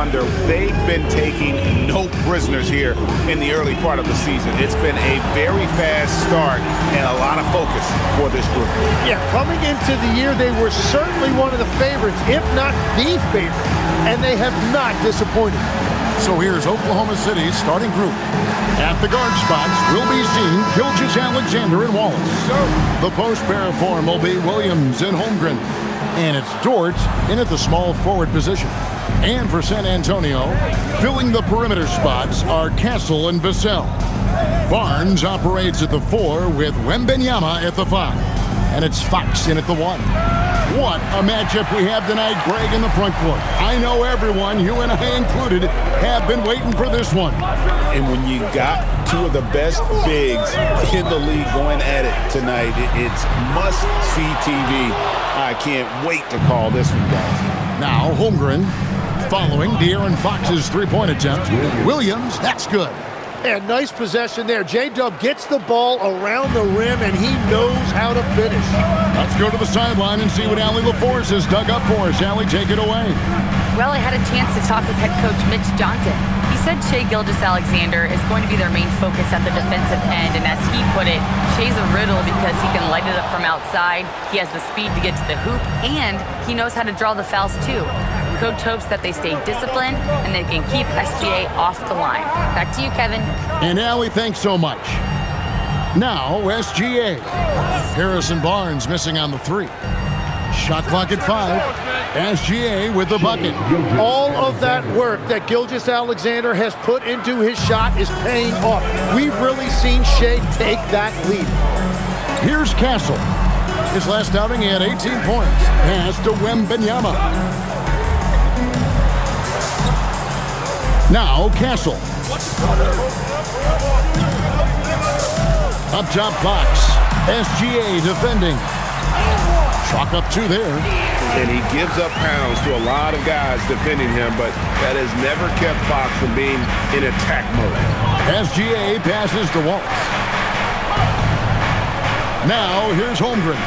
Thunder, they've been taking no prisoners here in the early part of the season. It's been a very fast start and a lot of focus for this group. Yeah, coming into the year, they were certainly one of the favorites, if not the favorite, and they have not disappointed. So here's Oklahoma City's starting group. At the guard spots, we'll be seeing Gilgeous-Alexander and Wallace. The post pair form will be Williams and Holmgren. And it's Dort in at the small forward position. And for San Antonio, filling the perimeter spots are Castle and Vassell. Barnes operates at the 4 with Wembanyama at the 5. And it's Fox in at the 1. What a matchup we have tonight, Greg, in the front court. I know everyone, you and I included, have been waiting for this one. And when you got two of the best bigs in the league going at it tonight, it's must-see TV. I can't wait to call this one, guys. Now Holmgren following De'Aaron Fox's three-point attempt. Williams, that's good. And nice possession there. J-Dub gets the ball around the rim, and he knows how to finish. Let's go to the sideline and see what Allie LaForce has dug up for us. Allie, take it away. Well, I had a chance to talk with head coach Mitch Johnson. He said Shai Gilgeous-Alexander is going to be their main focus at the defensive end, and as he put it, Shai's a riddle because he can light it up from outside, he has the speed to get to the hoop, and he knows how to draw the fouls too. Coach hopes that they stay disciplined and they can keep SGA off the line. Back to you, Kevin. And Allie, thanks so much. Now, SGA. Harrison Barnes missing on the 3. Shot clock at 5. SGA with the bucket. All of that work that Gilgeous-Alexander has put into his shot is paying off. We've really seen Shai take that lead. Here's Castle. His last outing, he had 18 points. Pass to Wembanyama. Now Castle. Up top, Fox. SGA defending. Chalk up 2 there. And he gives up pounds to a lot of guys defending him, but that has never kept Fox from being in attack mode. SGA passes to Wallace. Now here's Holmgren.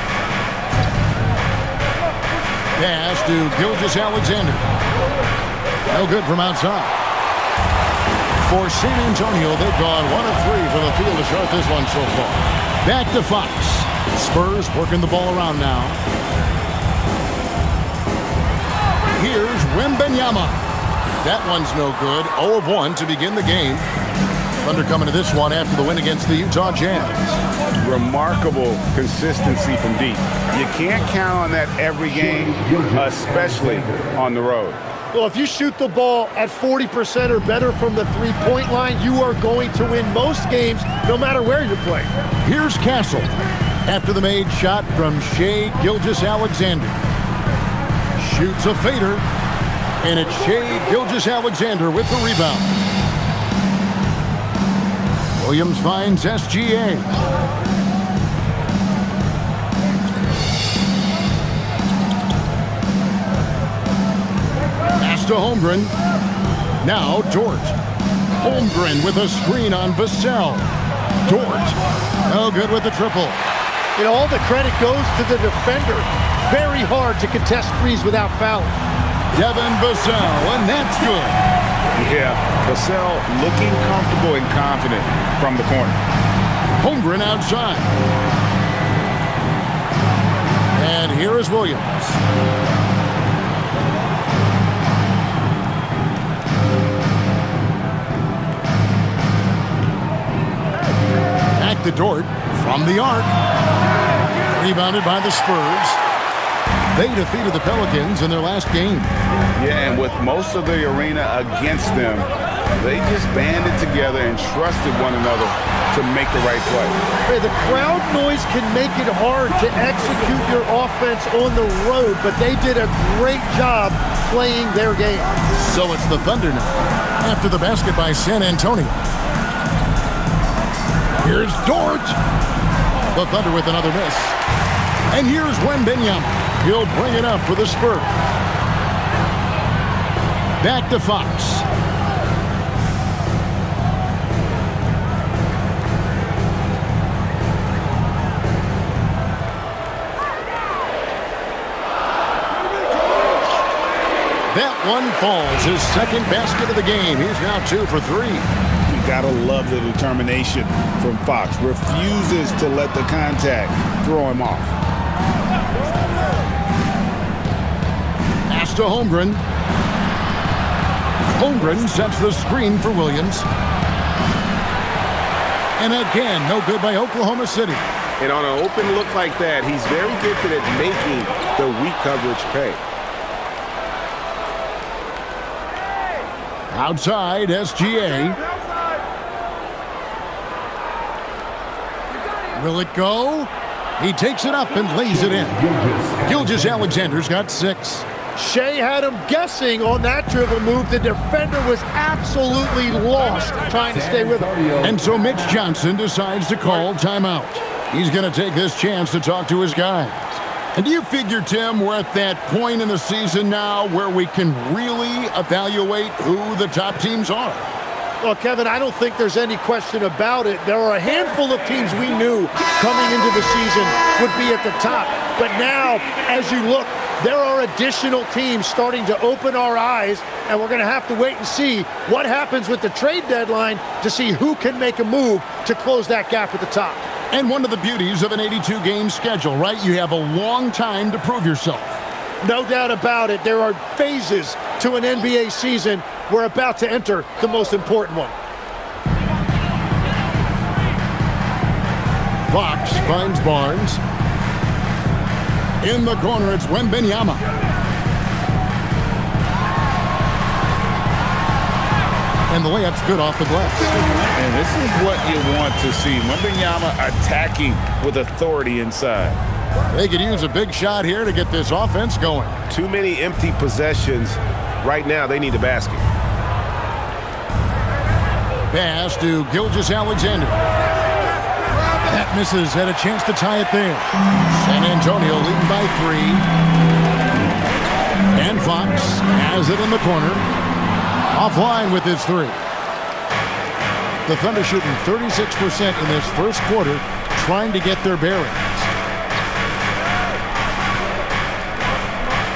Pass to Gilgeous-Alexander. No good from outside. For San Antonio, they've gone 1 of 3 from the field to start this one so far. Back to Fox. Spurs working the ball around now. Here's Wembanyama. That one's no good. 0 of 1 to begin the game. Thunder coming to this one after the win against the Utah Jazz. Remarkable consistency from deep. You can't count on that every game, especially on the road. Well, if you shoot the ball at 40% or better from the three-point line, you are going to win most games, no matter where you're playing. Here's Castle. After the made shot from Shai Gilgeous-Alexander. Shoots a fader. And it's Shai Gilgeous-Alexander with the rebound. Williams finds SGA. To Holmgren. Now Dort. Holmgren with a screen on Vassell. Dort. No good with the triple. And all the credit goes to the defender. Very hard to contest threes without fouling. Devin Vassell, and that's good. Yeah, Vassell looking comfortable and confident from the corner. Holmgren outside. And here is Williams. To Dort from the arc. Rebounded by the Spurs. They defeated the Pelicans in their last game. Yeah, and with most of the arena against them, they just banded together and trusted one another to make the right play. Hey, the crowd noise can make it hard to execute your offense on the road, but they did a great job playing their game. So it's the Thunder now, after the basket by San Antonio. Here's Dort. The Thunder with another miss. And here's Wembanyama. He'll bring it up for the Spurs. Back to Fox. That one falls. His second basket of the game. He's now 2 for 3. You gotta love the determination from Fox. Refuses to let the contact throw him off. Pass to Holmgren. Holmgren sets the screen for Williams. And again, no good by Oklahoma City. And on an open look like that, he's very gifted at making the weak coverage pay. Outside, SGA. Will it go? He takes it up and lays it in. Gilgeous-Alexander's got 6. Shea had him guessing on that dribble move. The defender was absolutely lost trying to stay with him. And so Mitch Johnson decides to call timeout. He's going to take this chance to talk to his guys. And do you figure, Tim, we're at that point in the season now where we can really evaluate who the top teams are? Well, Kevin, I don't think there's any question about it. There are a handful of teams we knew coming into the season would be at the top. But now, as you look, there are additional teams starting to open our eyes, and we're going to have to wait and see what happens with the trade deadline to see who can make a move to close that gap at the top. And one of the beauties of an 82-game schedule, right? You have a long time to prove yourself. No doubt about it. There are phases to an NBA season. We're about to enter the most important one. Fox finds Barnes. In the corner, it's Wembanyama. And the layup's good off the glass. And this is what you want to see. Wembanyama attacking with authority inside. They could use a big shot here to get this offense going. Too many empty possessions. Right now, they need a basket. Pass to Gilgeous-Alexander. That misses. Had a chance to tie it there. San Antonio leading by 3. And Fox has it in the corner. Offline with his 3. The Thunder shooting 36% in this first quarter, trying to get their bearings.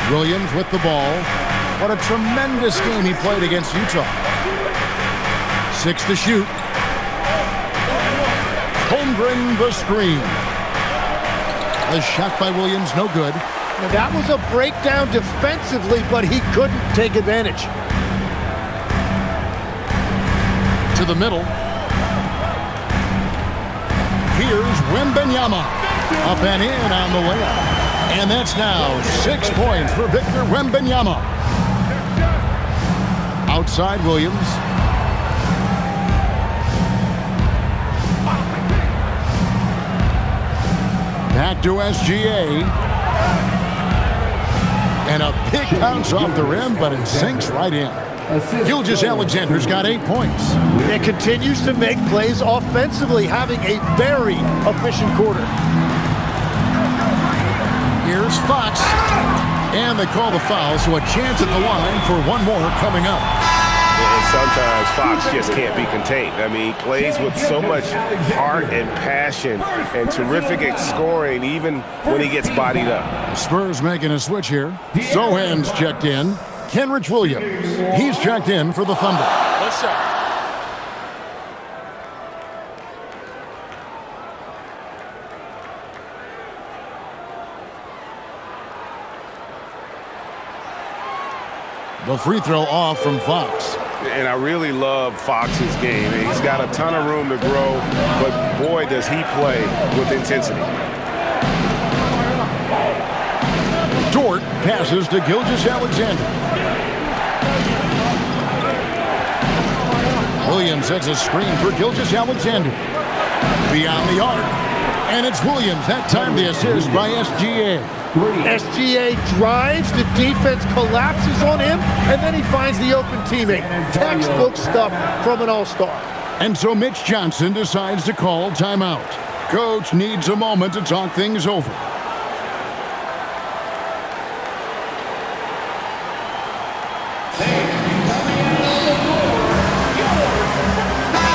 Williams with the ball. What a tremendous game he played against Utah. 6 to shoot. Holmgren the screen. The shot by Williams, no good. Now that was a breakdown defensively, but he couldn't take advantage. To the middle. Here's Wembanyama. Up and in on the layup. And that's now 6 points for Victor Wembanyama. Outside Williams. Back to SGA. And a big bounce off the rim, but it sinks right in. Gilgeous-Alexander's got 8 points. It continues to make plays offensively, having a very efficient quarter. Here's Fox. And they call the foul, so a chance at the line for one more coming up. And sometimes Fox just can't be contained. I mean, he plays with so much heart and passion and terrific at scoring, even when he gets bodied up. The Spurs making a switch here. Sohan's checked in. Kenrich Williams. He's checked in for the Thunder. Let's go. The free throw off from Fox. And I really love Fox's game. He's got a ton of room to grow, but boy, does he play with intensity. Dort passes to Gilgeous-Alexander. Williams sets a screen for Gilgeous-Alexander. Beyond the arc. And it's Williams. That time the assist by SGA. SGA drives, the defense collapses on him, and then he finds the open teammate. Textbook stuff from an all-star. And so Mitch Johnson decides to call timeout. Coach needs a moment to talk things over.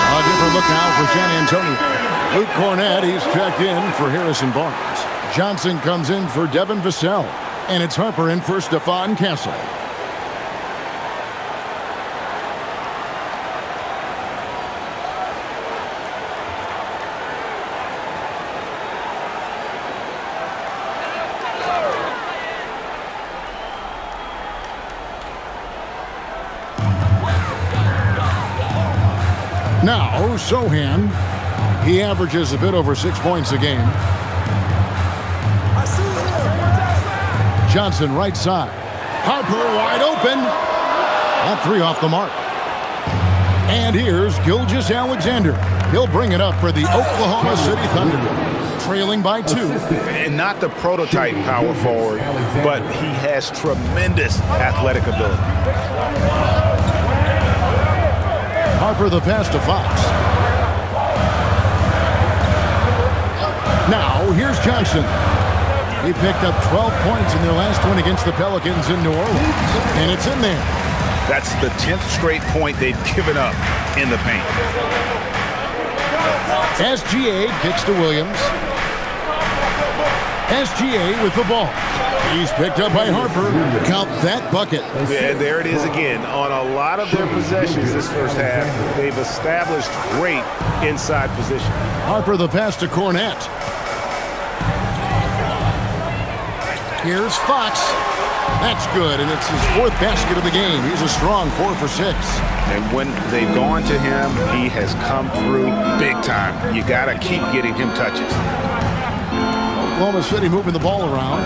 A different look now for San Antonio. Luke Cornett, he's checked in for Harrison Barnes. Johnson comes in for Devin Vassell. And it's Harper in for Stephon Castle. Now, Sohan. He averages a bit over 6 points a game. Johnson right side. Harper wide open. That three off the mark. And here's Gilgeous-Alexander. He'll bring it up for the Oklahoma City Thunder. Trailing by 2. And not the prototype power forward, but he has tremendous athletic ability. Harper the pass to Fox. Now, here's Johnson. He picked up 12 points in their last win against the Pelicans in New Orleans. And it's in there. That's the 10th straight point they've given up in the paint. SGA kicks to Williams. SGA with the ball. He's picked up by Harper. Count that bucket. And there it is again. On a lot of their possessions this first half, they've established great inside position. Harper the pass to Cornette. Here's Fox. That's good, and it's his 4th basket of the game. He's a strong 4 for 6. And when they've gone to him, he has come through big time. You got to keep getting him touches. Oklahoma City moving the ball around.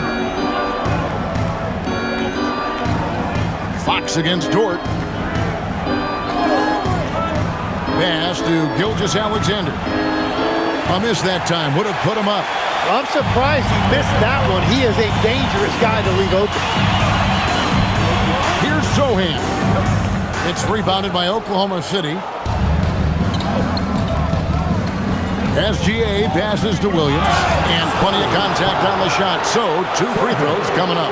Fox against Dort. Pass to Gilgeous-Alexander. A miss that time. Would have put him up. I'm surprised he missed that one. He is a dangerous guy to leave open. Here's Sohan. It's rebounded by Oklahoma City. SGA passes to Williams. And plenty of contact on the shot. So, 2 free throws coming up.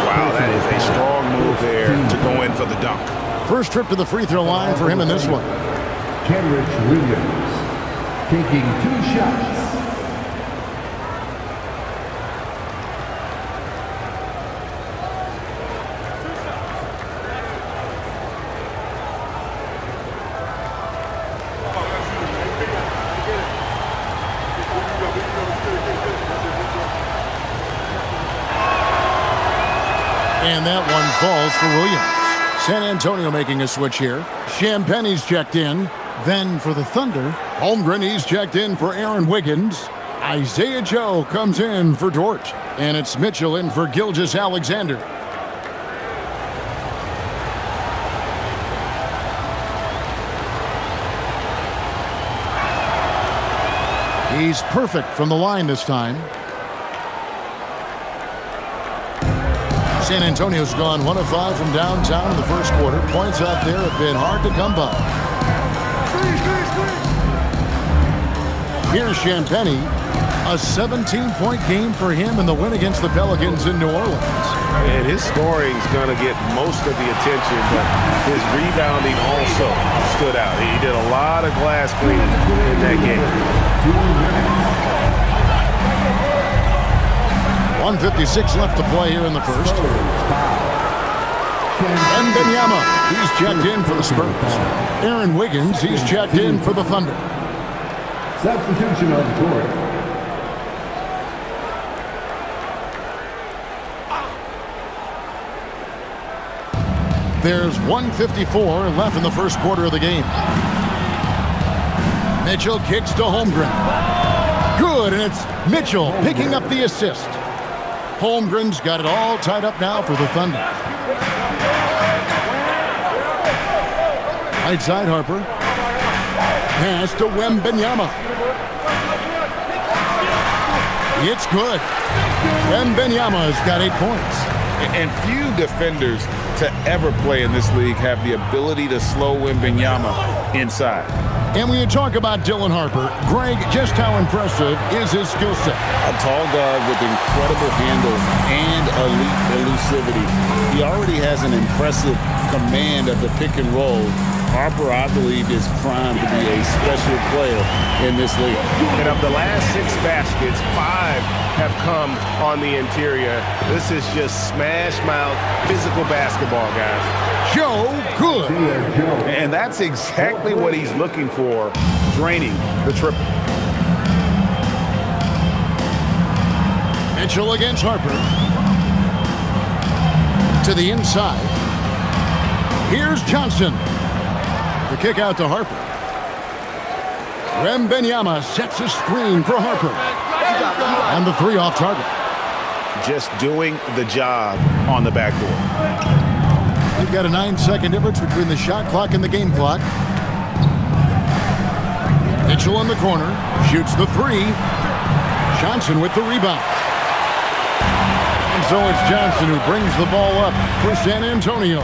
Wow, that is a strong move there to go in for the dunk. First trip to the free throw line for him in this one. Kenrich Williams taking 2 shots. And that one falls for Williams. San Antonio making a switch here. Champagne's checked in. Then for the Thunder, Holmgren, he's checked in for Aaron Wiggins. Isaiah Joe comes in for Dort. And it's Mitchell in for Gilgeous-Alexander. He's perfect from the line this time. San Antonio's gone 1 of 5 from downtown in the first quarter. Points out there have been hard to come by. Here's Champagnie. A 17-point game for him in the win against the Pelicans in New Orleans. And his scoring's going to get most of the attention, but his rebounding also stood out. He did a lot of glass cleaning in that game. 1:56 left to play here in the first. Wembanyama, he's checked in for the Spurs. Aaron Wiggins, he's checked in for the Thunder. Substitution on the court. There's 1:54 left in the first quarter of the game. Mitchell kicks to Holmgren. Good, and it's Mitchell picking up the assist. Holmgren's got it all tied up now for the Thunder. Right side, Harper. Pass to Wembanyama. It's good. Wembanyama's got 8 points. And few defenders to ever play in this league have the ability to slow Wembanyama inside. And when you talk about Dylan Harper, Greg, just how impressive is his skill set? A tall guard with incredible handle and elite elusivity. He already has an impressive command of the pick and roll. Harper, I believe, is primed to be a special player in this league. And of the last 6 baskets, 5 have come on the interior. This is just smash mouth physical basketball, guys. Joe, good. And that's exactly what he's looking for, draining the triple. Mitchell against Harper. To the inside. Here's Johnson. The kick out to Harper. Wembanyama sets a screen for Harper. And the three off target. Just doing the job on the backboard. We've got a 9-second difference between the shot clock and the game clock. Mitchell in the corner. Shoots the three. Johnson with the rebound. And so it's Johnson who brings the ball up for San Antonio.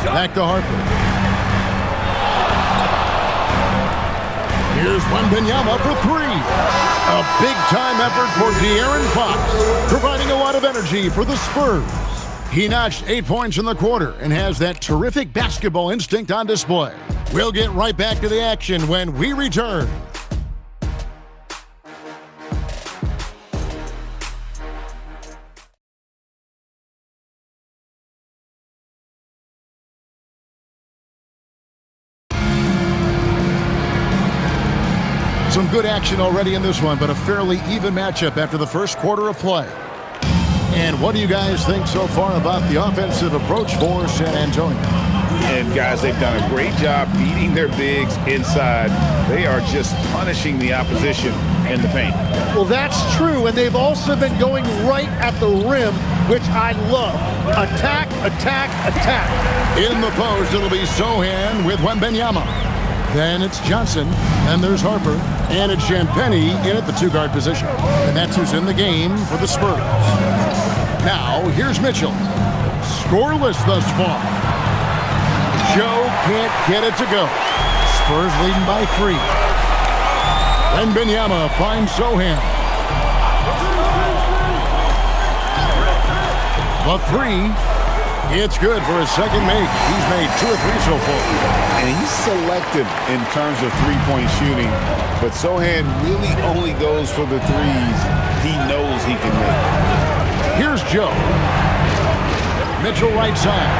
Back to Harper. Here's Wembanyama for three. A big-time effort for De'Aaron Fox, providing a lot of energy for the Spurs. He notched 8 points in the quarter and has that terrific basketball instinct on display. We'll get right back to the action when we return. Some good action already in this one, but a fairly even matchup after the first quarter of play. And what do you guys think so far about the offensive approach for San Antonio? And guys, they've done a great job feeding their bigs inside. They are just punishing the opposition in the paint. Well, that's true, and they've also been going right at the rim, which I love. Attack, attack, attack. In the post, it'll be Sohan with Wembanyama. Then it's Johnson, and there's Harper, and it's Champagnie in at the two-guard position. And that's who's in the game for the Spurs. Now, here's Mitchell. Scoreless thus far. Joe can't get it to go. Spurs leading by 3. Wembanyama finds Sohan. The three. It's good for his second make. He's made 2 or 3 so far. And he's selective in terms of three-point shooting, but Sohan really only goes for the threes he knows he can make. Here's Joe. Mitchell right side.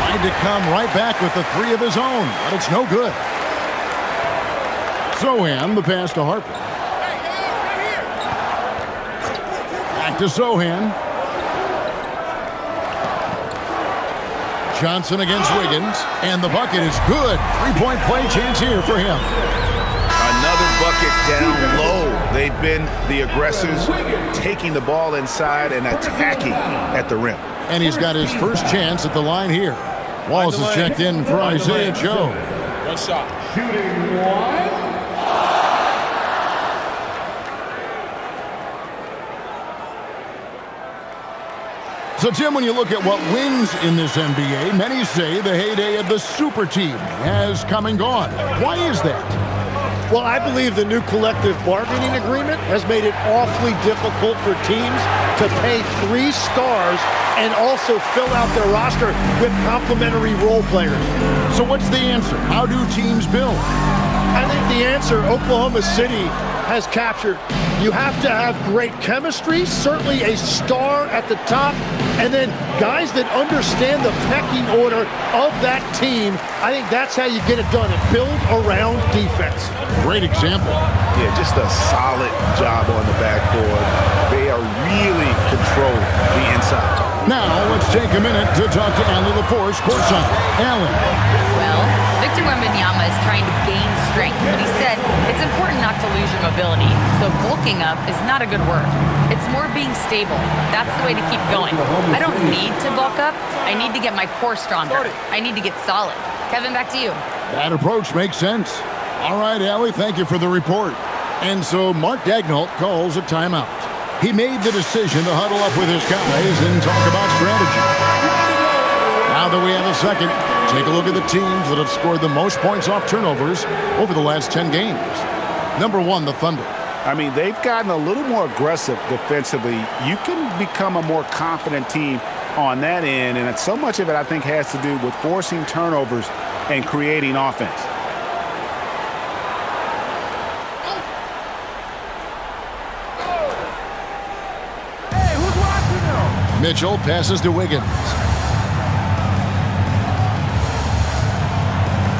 Tried to come right back with the 3 of his own, but it's no good. Sohan, the pass to Harper. Back to Sohan. Johnson against Wiggins, and the bucket is good. 3-point play chance here for him. Another bucket down low. They've been the aggressors, taking the ball inside and attacking at the rim. And he's got his first chance at the line here. Wallace is checked in for Isaiah Joe. One shot. Shooting one. So, Tim, when you look at what wins in this NBA, many say the heyday of the super team has come and gone. Why is that? Well, I believe the new collective bargaining agreement has made it awfully difficult for teams to pay 3 stars and also fill out their roster with complementary role players. So what's the answer? How do teams build? I think the answer Oklahoma City has captured. You have to have great chemistry, certainly a star at the top, and then guys that understand the pecking order of that team. I think that's how you get it done, and build around defense. Great example. Yeah, just a solid job on the backboard. They are really controlling the inside. Now, let's take a minute to talk to Allie LaForce courtside. Allie. Well, Victor Wembanyama is trying to gain strength, but he said it's important not to lose your mobility. So bulking up is not a good word. It's more being stable. That's the way to keep going. I don't need to bulk up. I need to get my core stronger. I need to get solid. Kevin, back to you. That approach makes sense. All right, Allie, thank you for the report. And so Mark Daigneault calls a timeout. He made the decision to huddle up with his guys and talk about strategy. Now that we have a second, take a look at the teams that have scored the most points off turnovers over the last 10 games. Number 1, the Thunder. I mean, they've gotten a little more aggressive defensively. You can become a more confident team on that end, and so much of it, I think, has to do with forcing turnovers and creating offense. Mitchell passes to Wiggins.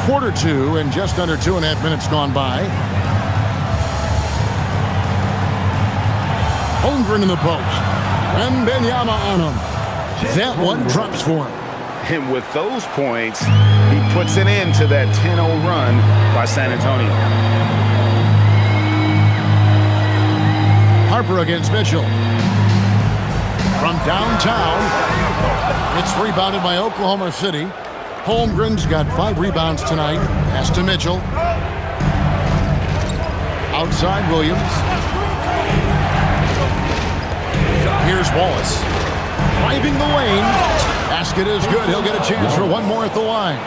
Quarter 2 and just under 2.5 minutes gone by. Holmgren in the post. And Wembanyama on him. That one drops for him. And with those points, he puts an end to that 10-0 run by San Antonio. Harper against Mitchell. From downtown, it's rebounded by Oklahoma City. Holmgren's got 5 rebounds tonight. Pass to Mitchell. Outside Williams. Here's Wallace. Driving the lane. Basket is good. He'll get a chance for one more at the line.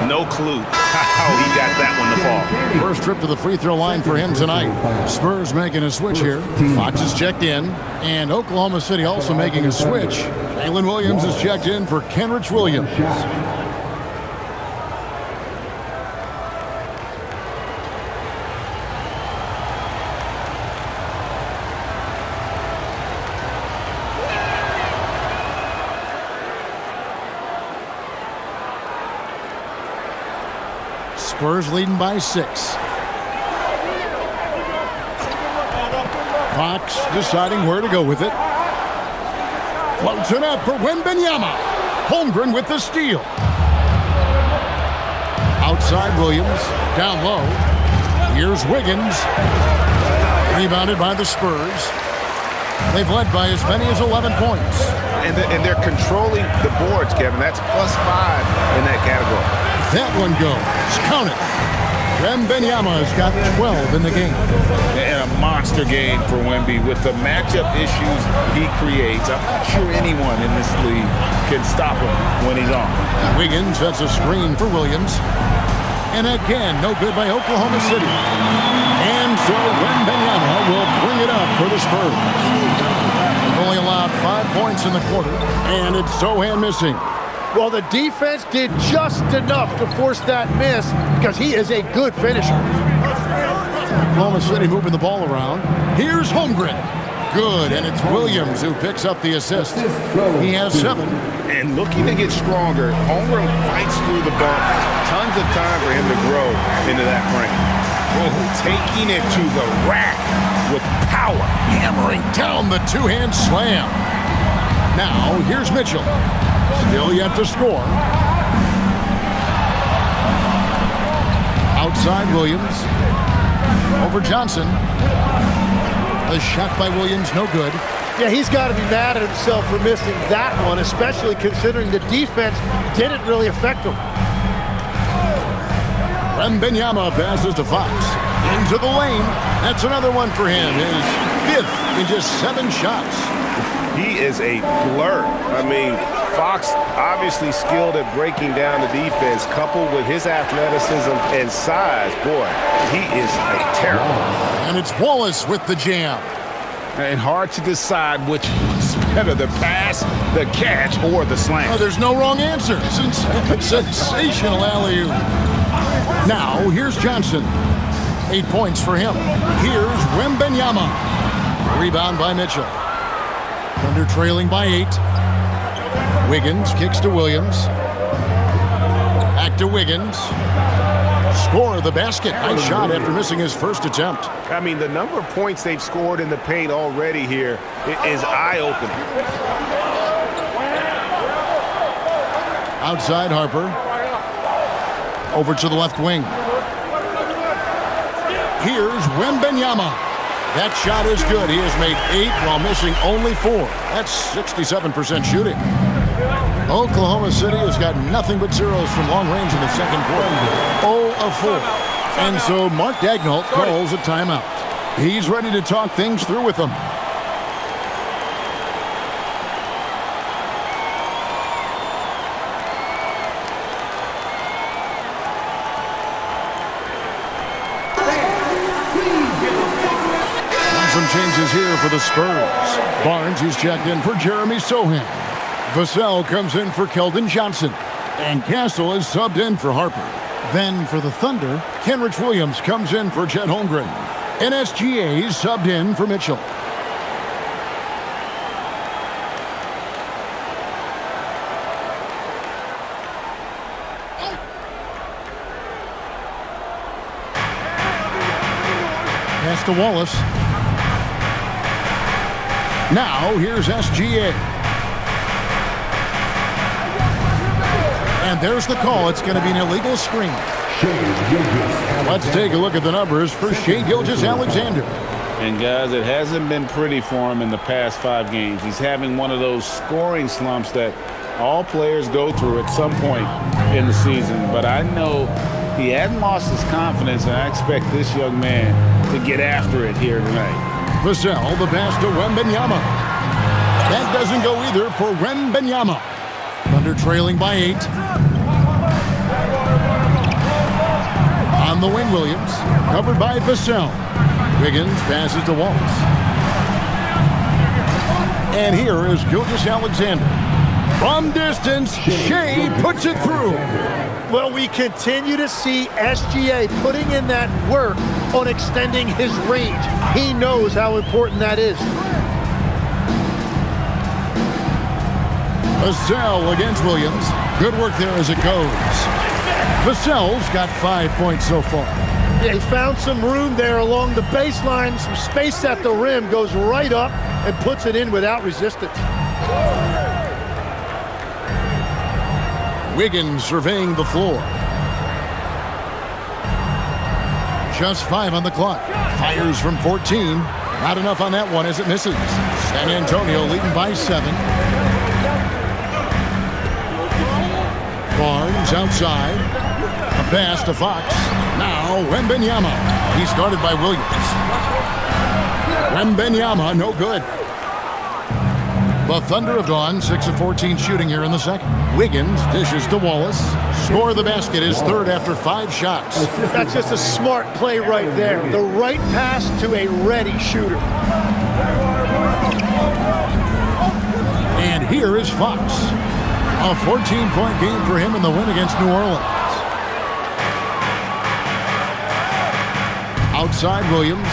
No clue how he got that one to fall. First trip to the free throw line for him tonight. Spurs making a switch here. Fox is checked in. And Oklahoma City also making a switch. Jalen Williams is checked in for Kenrich Williams. Spurs leading by 6. Fox deciding where to go with it. Floats it up for Wembanyama. Holmgren with the steal. Outside Williams. Down low. Here's Wiggins. Rebounded by the Spurs. They've led by as many as 11 points. And they're controlling the boards, Kevin. That's +5 in that category. That one goes. Count it. Wembanyama's got 12 in the game. And a monster game for Wemby with the matchup issues he creates. I'm not sure anyone in this league can stop him when he's on. Wiggins sets a screen for Williams. And again, no good by Oklahoma City. And so Wembanyama will bring it up for the Spurs. Only allowed 5 points in the quarter. And it's Sohan missing. Well, the defense did just enough to force that miss because he is a good finisher. Oklahoma City moving the ball around. Here's Holmgren. Good, and it's Williams who picks up the assist. He has 7. And looking to get stronger, Holmgren fights through the bump. Tons of time for him to grow into that frame. Oh, taking it to the rack with power. Hammering down the two-hand slam. Now, here's Mitchell. Still yet to score. Outside Williams. Over Johnson. A shot by Williams, no good. Yeah, he's got to be mad at himself for missing that one, especially considering the defense didn't really affect him. Wembanyama passes to Fox. Into the lane. That's another one for him. His 5th in just 7 shots. He is a blur. I mean, Fox obviously skilled at breaking down the defense, coupled with his athleticism and size. Boy, he is a terror. And it's Wallace with the jam. And hard to decide which was better, the pass, the catch, or the slam. Oh, there's no wrong answer. Sensational alley-oop. Now, here's Johnson. 8 points for him. Here's Wembanyama. Rebound by Mitchell. Thunder trailing by 8. Wiggins kicks to Williams. Back to Wiggins. Score the basket. Nice shot after missing his first attempt. I mean, the number of points they've scored in the paint already here is eye-opening. Outside Harper. Over to the left wing. Here's Wembanyama. That shot is good. He has made 8 while missing only 4. That's 67% shooting. Oklahoma City has got nothing but zeros from long range in the second quarter. 0 of 4. And so Mark Daigneault calls a timeout. He's ready to talk things through with them. Some changes here for the Spurs. Barnes, who's checked in for Jeremy Sohan. Vassell comes in for Keldon Johnson. And Castle is subbed in for Harper. Then for the Thunder, Kenrich Williams comes in for Chet Holmgren. And SGA is subbed in for Mitchell. Pass to Wallace. Now, here's SGA. there's the call. It's going to be an illegal screen. Let's take a look at the numbers for Shai Gilgeous-Alexander. And, guys, it hasn't been pretty for him in the past 5 games. He's having one of those scoring slumps that all players go through at some point in the season. But I know he hadn't lost his confidence, and I expect this young man to get after it here tonight. Vassell, the pass to Wembanyama. That doesn't go either for Wembanyama. Thunder trailing by 8. On the wing, Williams. Covered by Vassell. Wiggins passes to Wallace. And here is Gilgeous-Alexander. From distance, Shai puts it through. Well, we continue to see SGA putting in that work on extending his range. He knows how important that is. Vassell against Williams. Good work there as it goes. Vassell's got 5 points so far. Yeah, he found some room there along the baseline. Some space at the rim, goes right up and puts it in without resistance. Wiggins surveying the floor. Just 5 on the clock. Fires from 14. Not enough on that one as it misses. San Antonio leading by 7. Barnes outside. A pass to Fox. Now Wembanyama. He's guarded by Williams. Wembanyama, no good. The Thunder have gone 6 of 14 shooting here in the second. Wiggins dishes to Wallace. Score of the basket is third after 5 shots. That's just a smart play right there. The right pass to a ready shooter. And here is Fox. A 14-point game for him in the win against New Orleans. Outside Williams.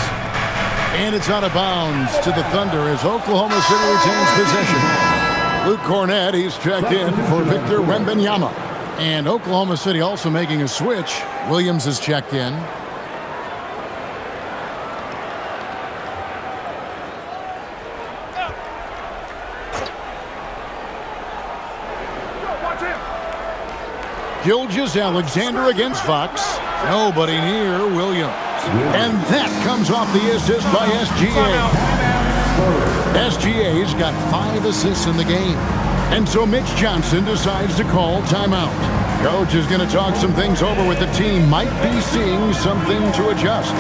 And it's out of bounds to the Thunder as Oklahoma City retains possession. Luke Cornett, he's checked in for Victor Wembanyama. And Oklahoma City also making a switch. Williams is checked in. Gilgeous-Alexander against Fox. Nobody near Williams. And that comes off the assist by SGA. SGA's got 5 assists in the game. And so Mitch Johnson decides to call timeout. Coach is going to talk some things over with the team. Might be seeing something to adjust.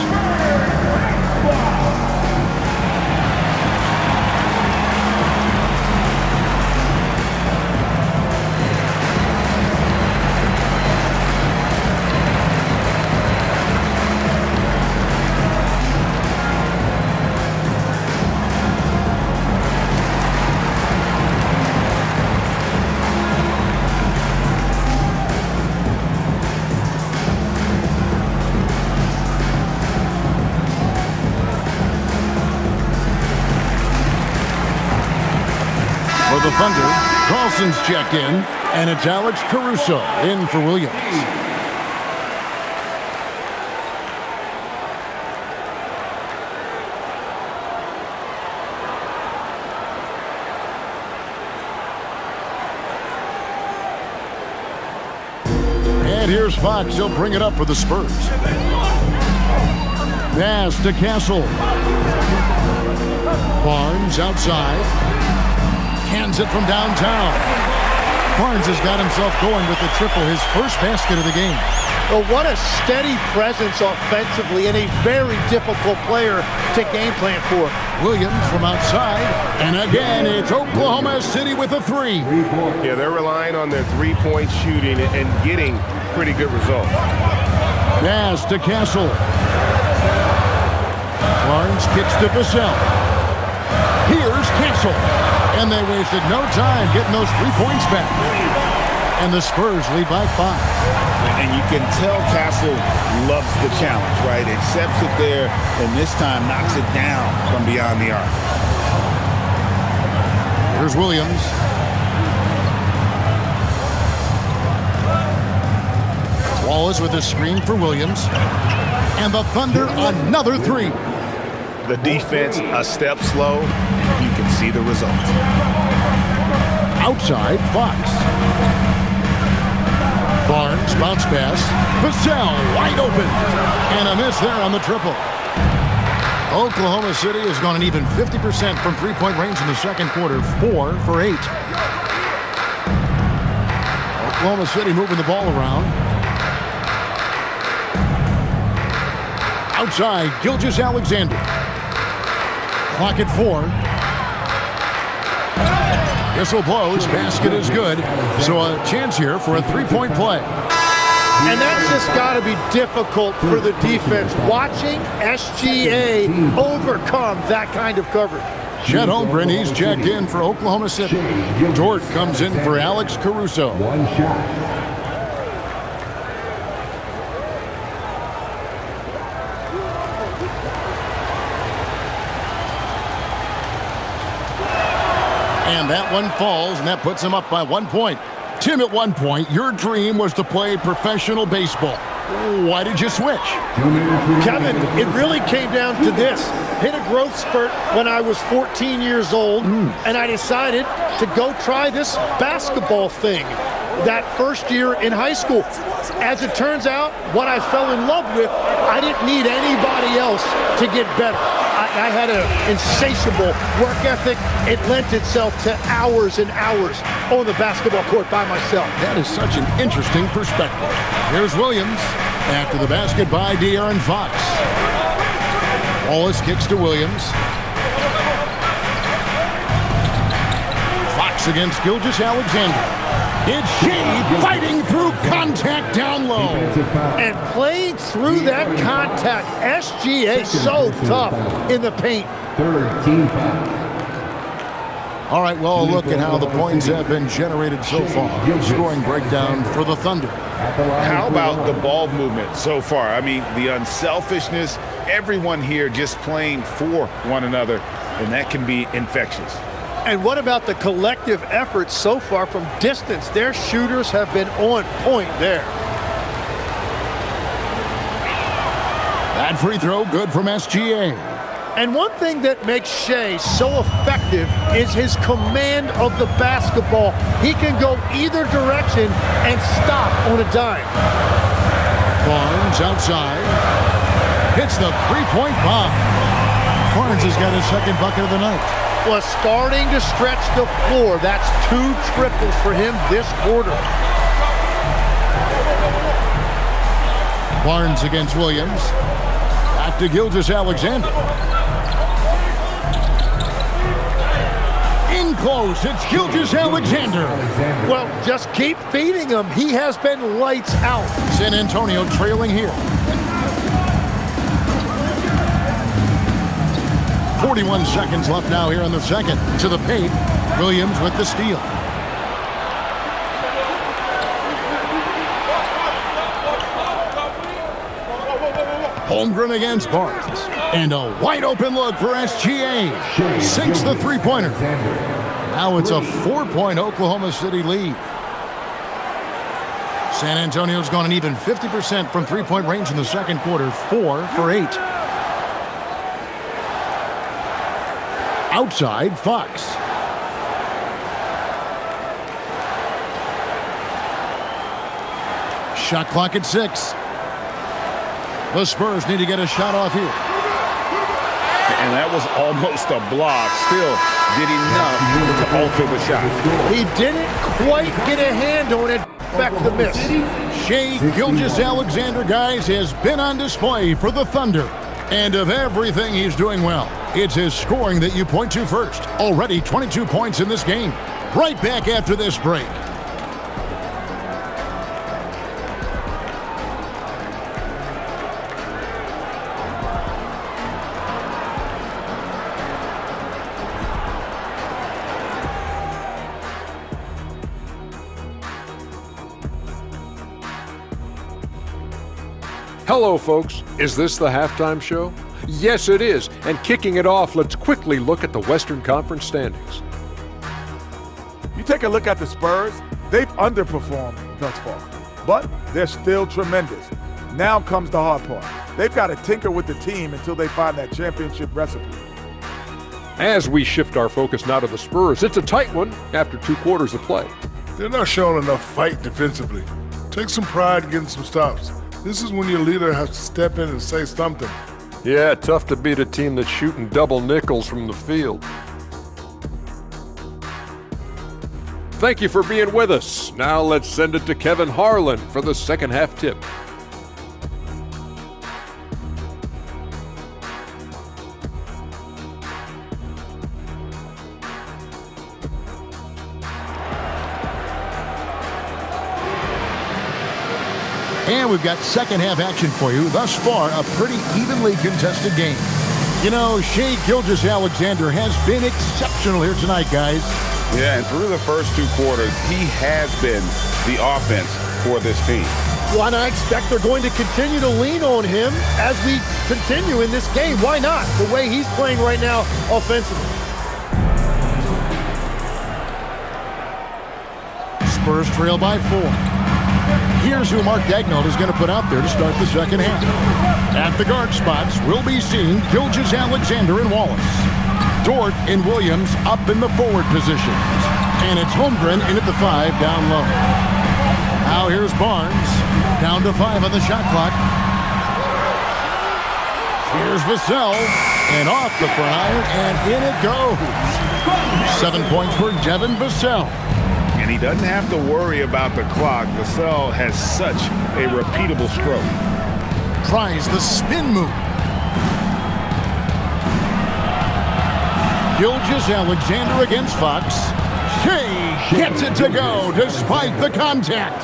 The Thunder, Carlson's checked in, and it's Alex Caruso in for Williams. And here's Fox. He'll bring it up for the Spurs. Pass to Castle. Barnes outside. Hands it from downtown. Barnes has got himself going with the triple, his first basket of the game. Well, what a steady presence offensively and a very difficult player to game plan for. Williams from outside. And again, it's Oklahoma City with a 3. Yeah, they're relying on their three-point shooting and getting pretty good results. Pass to Castle. Barnes kicks to Vassell. Here's Castle. And they wasted no time getting those 3 points back. And the Spurs lead by 5. And you can tell Castle loves the challenge, right? Accepts it there, and this time knocks it down from beyond the arc. Here's Williams. Wallace with a screen for Williams. And the Thunder another 3. The defense a step slow, and you can see the result. Outside, Fox. Barnes, bounce pass. Vassell, wide open. And a miss there on the triple. Oklahoma City has gone an even 50% from three-point range in the second quarter, 4 for 8. Oklahoma City moving the ball around. Outside, Gilgeous-Alexander. Clock at 4. Whistle blows, basket is good. So a chance here for a three-point play. And that's just got to be difficult for the defense. Watching SGA overcome that kind of coverage. Chet Holmgren, he's checked in for Oklahoma City. Dort comes in for Alex Caruso. One shot. And that one falls, and that puts him up by 1 point. Tim, at one point, your dream was to play professional baseball. Why did you switch? Kevin, it really came down to this. Hit a growth spurt when I was 14 years old, and I decided to go try this basketball thing that first year in high school. As it turns out, what I fell in love with, I didn't need anybody else to get better. I had an insatiable work ethic. It lent itself to hours and hours on the basketball court by myself. That is such an interesting perspective. Here's Williams after the basket by De'Aaron Fox. Wallace kicks to Williams. Fox against Gilgeous-Alexander. It's Shea fighting through contact down low. And playing through that contact, SGA so tough in the paint. Third team foul. All right, well, look at how the points have been generated so far. Scoring breakdown for the Thunder. How about the ball movement so far? I mean, the unselfishness, everyone here just playing for one another, and that can be infectious. And what about the collective effort so far from distance? Their shooters have been on point there. That free throw good from SGA. And one thing that makes Shea so effective is his command of the basketball. He can go either direction and stop on a dime. Barnes outside. Hits the three-point bomb. Barnes has got his second bucket of the night. Was starting to stretch the floor. That's 2 triples for him this quarter. Barnes against Williams. Back to Gilgeous-Alexander. In close, it's Gilgeous-Alexander. Well, just keep feeding him. He has been lights out. San Antonio trailing here. 41 seconds left now here in the second. To the paint, Williams with the steal. Holmgren against Barnes. And a wide open look for SGA. Sinks the three-pointer. Now it's a 4-point Oklahoma City lead. San Antonio's gone an even 50% from three-point range in the second quarter, 4 for 8. Outside, Fox. Shot clock at 6. The Spurs need to get a shot off here. And that was almost a block. Still did enough to alter the shot. He didn't quite get a hand on it. Affect the miss. Shea Gilgeous-Alexander, guys, has been on display for the Thunder. And of everything he's doing well, it's his scoring that you point to first. Already 22 points in this game. Right back after this break. Hello, folks. Is this the halftime show? Yes, it is. And kicking it off, let's quickly look at the Western Conference standings. You take a look at the Spurs, they've underperformed thus far, but they're still tremendous. Now comes the hard part. They've got to tinker with the team until they find that championship recipe. As we shift our focus now to the Spurs, it's a tight one after 2 quarters of play. They're not showing enough fight defensively. Take some pride getting some stops. This is when your leader has to step in and say something. Yeah, tough to beat a team that's shooting double nickels from the field. Thank you for being with us. Now let's send it to Kevin Harlan for the second half tip. And we've got second half action for you. Thus far, a pretty evenly contested game. You know, Shai Gilgeous-Alexander has been exceptional here tonight, guys. Yeah, and through the first 2 quarters, he has been the offense for this team. Well, and I expect they're going to continue to lean on him as we continue in this game. Why not? The way he's playing right now offensively. Spurs trail by 4. Here's who Mark Daigneault is going to put out there to start the second half. At the guard spots, we'll be seeing Gilgeous-Alexander and Wallace. Dort and Williams up in the forward positions. And it's Holmgren in at the 5 down low. Now here's Barnes. Down to 5 on the shot clock. Here's Vassell. And off the front iron, and in it goes. 7 points for Devin Vassell. And he doesn't have to worry about the clock. Vassell has such a repeatable stroke. Tries the spin move. Gilgeous-Alexander against Fox. Shai gets it to go despite the contact.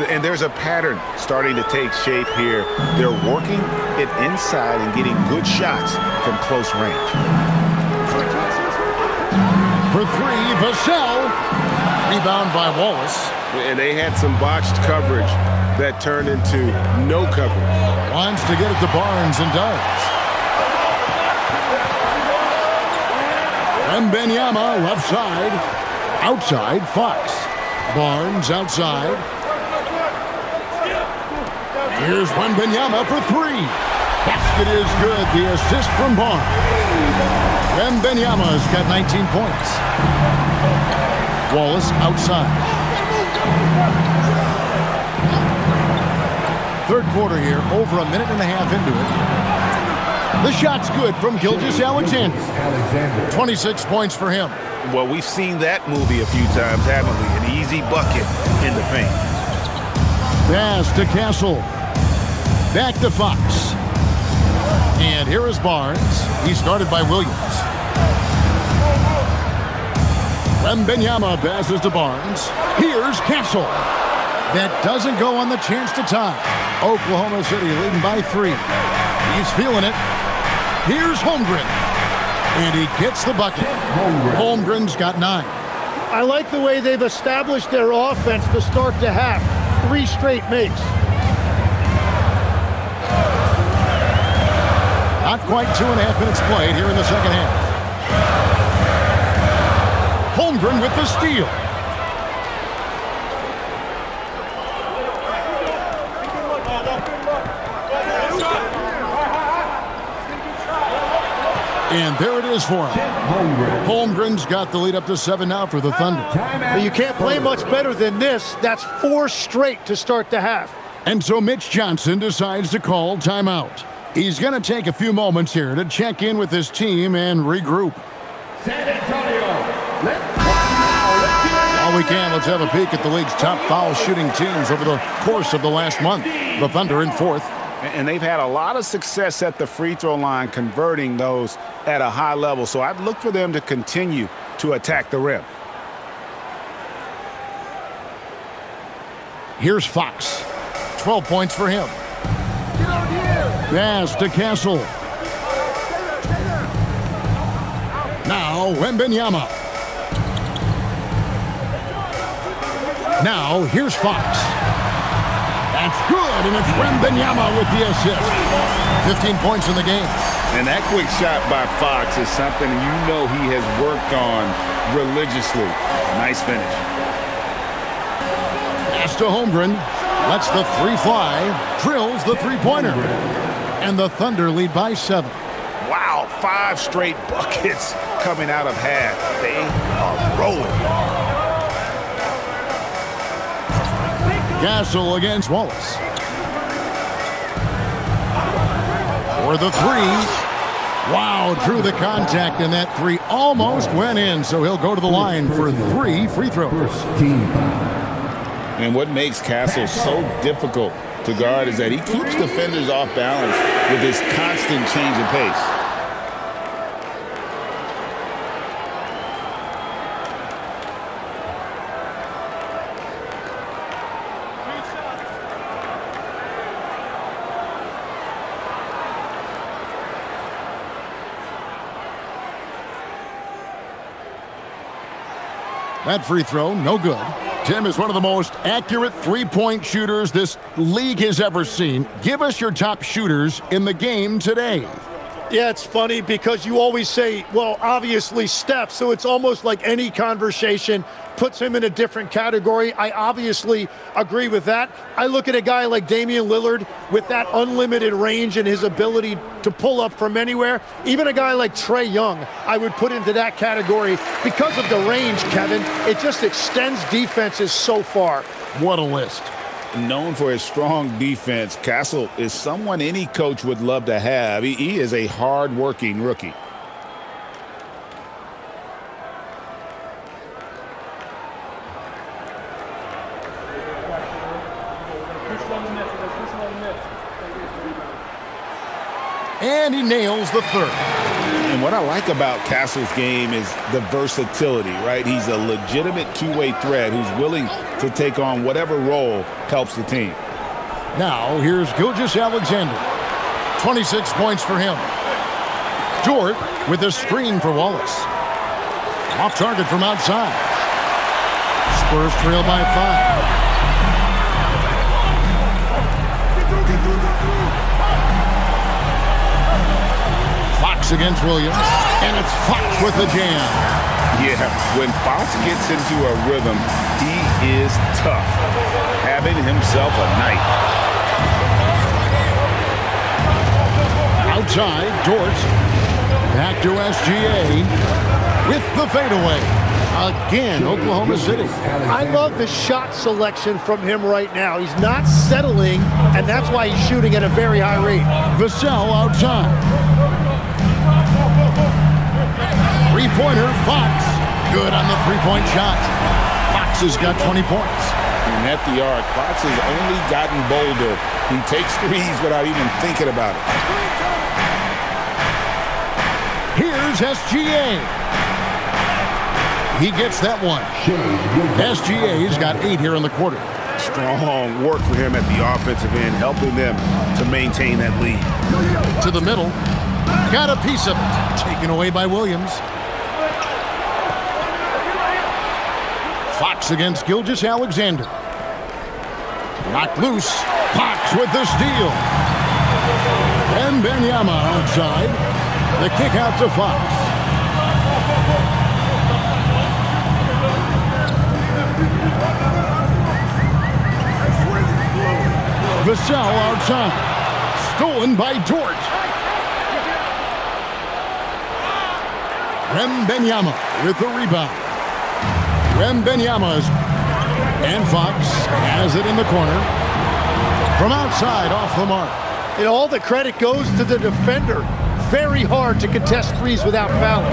And there's a pattern starting to take shape here. They're working it inside and getting good shots from close range. For 3, Vassell. Rebound by Wallace. And they had some botched coverage that turned into no coverage. Wants to get it to Barnes and does. Wembanyama left side. Outside, Fox. Barnes outside. Here's Wembanyama for 3. Basket is good. The assist from Barnes. Wembanyama's got 19 points. Wallace outside. Third quarter here, over a minute and a half into it. The shot's good from Gilgeous-Alexander. 26 points for him. Well, we've seen that movie a few times, haven't we? An easy bucket in the paint. Pass to Castle. Back to Fox. And here is Barnes. He's guarded by Williams. Wembanyama passes to Barnes. Here's Castle. That doesn't go on the chance to tie. Oklahoma City leading by 3. He's feeling it. Here's Holmgren. And he gets the bucket. Holmgren's got 9. I like the way they've established their offense to start the half. 3 straight makes. Not quite 2.5 minutes played here in the second half. Holmgren with the steal. And there it is for him. Holmgren's got the lead up to 7 now for the Thunder. Well, you can't play much better than this. That's 4 straight to start the half. And so Mitch Johnson decides to call timeout. He's going to take a few moments here to check in with his team and regroup. San Antonio, All we can, let's have a peek at the league's top foul shooting teams over the course of the last month. The Thunder in 4th. And they've had a lot of success at the free throw line, converting those at a high level. So I'd look for them to continue to attack the rim. Here's Fox. 12 points for him. Pass to Castle. Now Wembanyama. Now here's Fox. That's good, and it's Wembanyama with the assist. 15 points in the game. And that quick shot by Fox is something you know he has worked on religiously. Nice finish. Pass to Holmgren. Lets the 3 fly. Drills the 3-pointer. And the Thunder lead by 7. Wow, 5 straight buckets coming out of half. They are rolling. Castle against Wallace. For the three. Wow, drew the contact, and that three almost went in, so he'll go to the line for 3 free throws. And what makes Castle so difficult to guard is that he keeps defenders off balance with his constant change of pace. That free throw, no good. Tim is one of the most accurate three-point shooters this league has ever seen. Give us your top shooters in the game today. Yeah, it's funny because you always say, well, obviously Steph, so it's almost like any conversation puts him in a different category. I obviously agree with that. I look at a guy like Damian Lillard with that unlimited range and his ability to pull up from anywhere. Even a guy like Trae Young, I would put into that category because of the range, Kevin. It just extends defenses so far. What a list. Known for his strong defense, Castle is someone any coach would love to have. He is a hard-working rookie. And he nails the third. And what I like about Castle's game is the versatility, right? He's a legitimate two-way threat who's willing to take on whatever role helps the team. Now, here's Gilgeous-Alexander. 26 points for him. Dort with a screen for Wallace. Off target from outside. Spurs trail by 5. Fox against Williams, and it's Fox with the jam. Yeah, when Fox gets into a rhythm, he is tough, having himself a night. Outside, Dort. Back to SGA with the fadeaway. Again, Oklahoma City. I love the shot selection from him right now. He's not settling, and that's why he's shooting at a very high rate. Vassell outside. Three-pointer, Fox. Good on the three-point shot. Fox has got 20 points. And at the arc, Fox has only gotten bolder. He takes threes without even thinking about it. Here's SGA. He gets that one. SGA's got 8 here in the quarter. Strong work for him at the offensive end, helping them to maintain that lead. To the middle. Got a piece of it. Taken away by Williams. Fox against Gilgeous-Alexander. Knocked loose. Fox with the steal. And Benyama outside. The kick out to Fox. Vassell outside. Stolen by Dort. Benyama with the rebound. Benyama's and Fox has it in the corner. From outside, off the mark. And all the credit goes to the defender. Very hard to contest threes without fouling.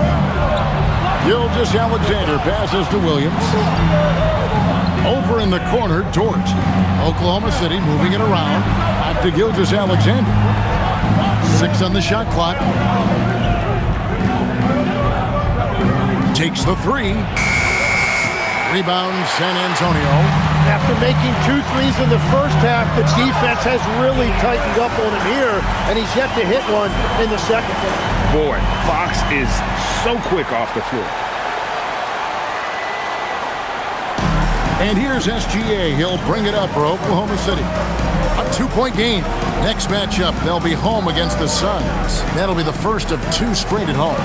Gilgeous-Alexander passes to Williams. Over in the corner, Dort. Oklahoma City moving it around. Back to Gilgeous-Alexander. 6 on the shot clock. Takes the 3. Rebound, San Antonio. After making 2 threes in the first half, the defense has really tightened up on him here, and he's yet to hit one in the second. Boy, Fox is so quick off the floor. And here's SGA. He'll bring it up for Oklahoma City. A 2-point game. Next matchup, they'll be home against the Suns. That'll be the first of 2 straight at home.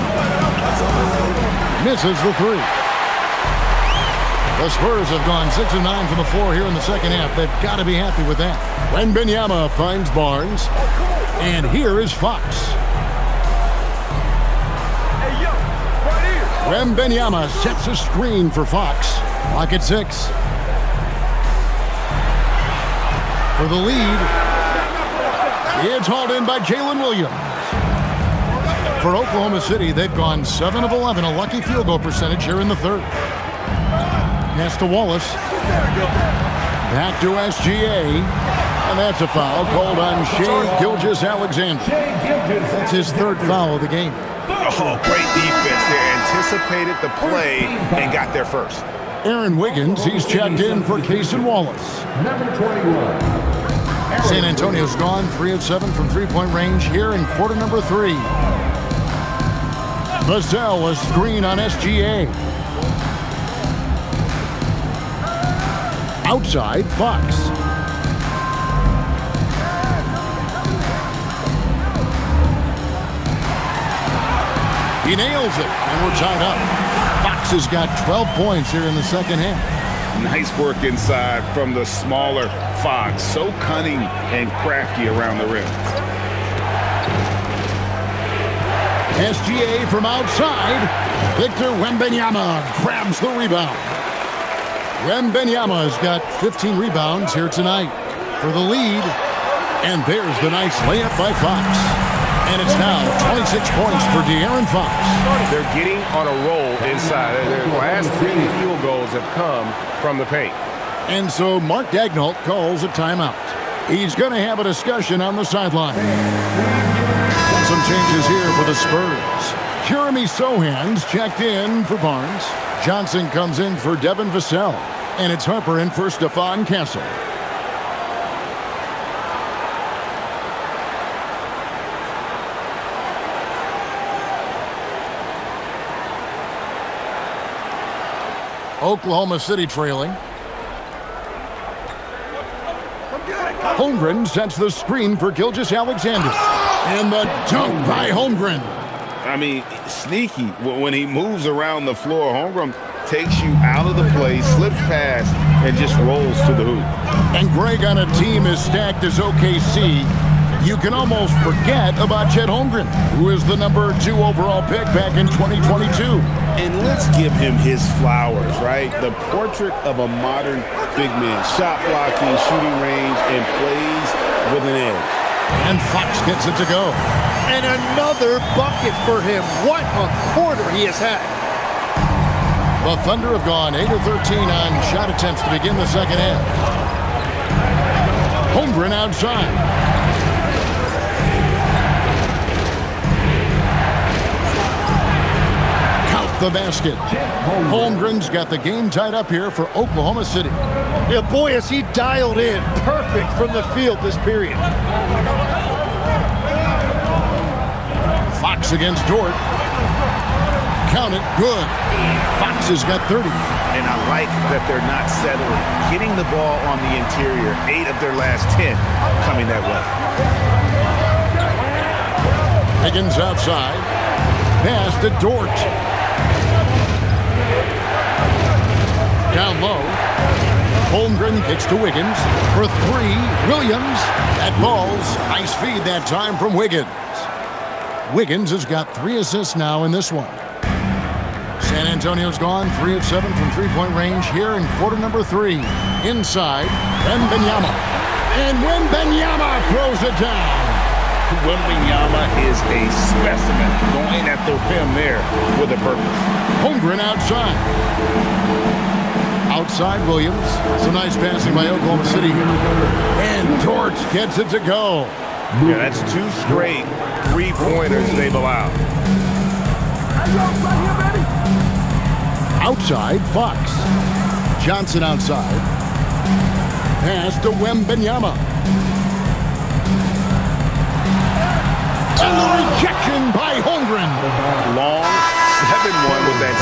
Misses the 3. The Spurs have gone 6 of 9 from the floor here in the second half. They've got to be happy with that. Benyama finds Barnes. And here is Fox. Benyama sets a screen for Fox. Clock at 6. For the lead, it's hauled in by Jalen Williams. For Oklahoma City, they've gone 7 of 11, a lucky field goal percentage here in the third. Pass to Wallace. Back to SGA. And that's a foul called on Shai Gilgeous-Alexander. That's his third foul of the game. Oh, great defense there. Anticipated the play and got there first. Aaron Wiggins, he's checked in for Cason Wallace. Number 21. San Antonio's gone 3 of 7 from three-point range here in quarter number 3. Vassell, a screen on SGA. Outside, Fox. He nails it, and we're tied up. Fox has got 12 points here in the second half. Nice work inside from the smaller Fox. So cunning and crafty around the rim. SGA from outside. Victor Wembanyama grabs the rebound. Wembanyama has got 15 rebounds here tonight for the lead. And there's the nice layup by Fox. And it's now 26 points for De'Aaron Fox. They're getting on a roll inside. Their last 3 field goals have come from the paint. And so Mark Daigneault calls a timeout. He's going to have a discussion on the sideline. Some changes here for the Spurs. Jeremy Sohan's checked in for Barnes. Johnson comes in for Devin Vassell. And it's Harper in for Stephon Castle. Oklahoma City trailing. Holmgren sets the screen for Gilgeous-Alexander. And the dunk by Holmgren. I mean, sneaky. When he moves around the floor, Holmgren takes you out of the play, slips past, and just rolls to the hoop. And Greg, on a team as stacked as OKC, you can almost forget about Chet Holmgren, who is the number 2 overall pick back in 2022. And let's give him his flowers, right? The portrait of a modern big man. Shot blocking, shooting range, and plays with an edge. And Fox gets it to go. And another bucket for him. What a quarter he has had. The Thunder have gone 8 of 13 on shot attempts to begin the second half. Holmgren outside. The basket. Holmgren's got the game tied up here for Oklahoma City. Yeah, boy, is he dialed in. Perfect from the field this period. Fox against Dort. Count it. Good. Fox has got 30. And I like that they're not settling. Getting the ball on the interior. 8 of their last 10 coming that way. Higgins outside. Pass to Dort. Down low. Holmgren kicks to Wiggins for 3. Williams. That ball's nice feed that time from Wiggins. Wiggins has got 3 assists now in this one. San Antonio's gone 3 of 7 from three-point range here in quarter number 3. Inside, Wembanyama. And Wembanyama throws it down. Wembanyama is a specimen. Going at the rim there with a purpose. Holmgren outside. Outside Williams. Some nice passing by Oklahoma City here. And Dort gets it to go. Yeah, that's 2 straight 3-pointers they've allowed. Outside, Fox. Johnson outside. Pass to Wembanyama. And the rejection by Holmgren. Long 7-1 with that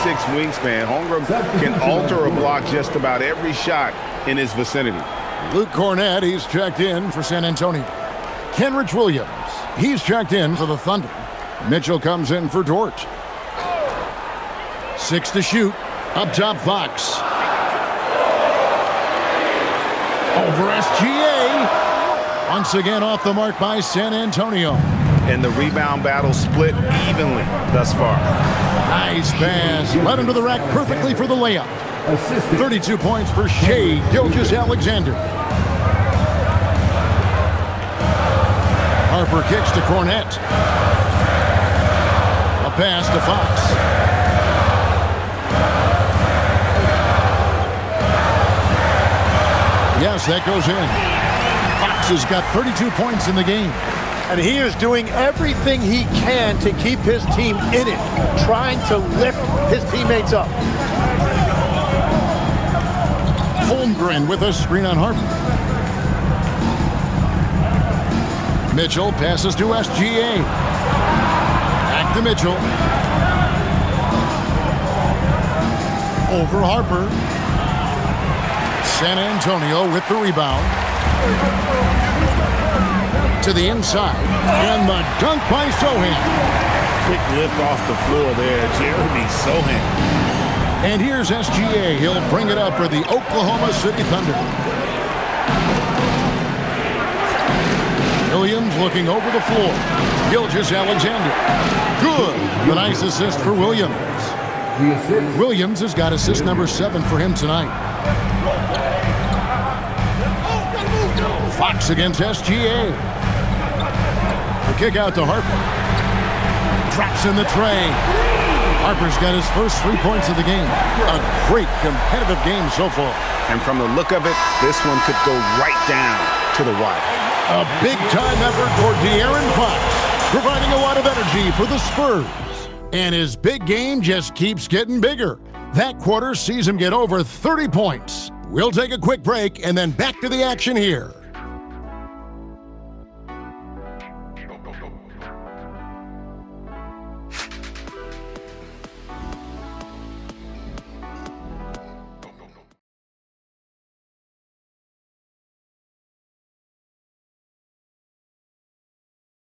7'6" wingspan. Holmgren can alter a block just about every shot in his vicinity. Luke Cornett, he's checked in for San Antonio. Kenrich Williams, he's checked in for the Thunder. Mitchell comes in for Dort. 6 to shoot. Up top, Fox. Over SGA. Once again off the mark by San Antonio. And the rebound battle split evenly thus far. Nice pass. Led him to the rack perfectly for the layup. 32 points for Shai Gilgeous-Alexander. Harper kicks to Cornette. A pass to Fox. Yes, that goes in. Fox has got 32 points in the game. And he is doing everything he can to keep his team in it, trying to lift his teammates up. Holmgren with a screen on Harper. Mitchell passes to SGA. Back to Mitchell. Over Harper. San Antonio with the rebound. To the inside. And the dunk by Sohan. Quick lift off the floor there, Jeremy Sohan. And here's SGA. He'll bring it up for the Oklahoma City Thunder. Williams looking over the floor. Gilgeous-Alexander. Good. The nice assist for Williams. Williams has got assist number 7 for him tonight. Fox against SGA. The kick out to Harper. Drops in the tray. Harper's got his first 3 points of the game. A great competitive game so far. And from the look of it, this one could go right down to the wire. A big-time effort for De'Aaron Fox, providing a lot of energy for the Spurs. And his big game just keeps getting bigger. That quarter sees him get over 30 points. We'll take a quick break and then back to the action here.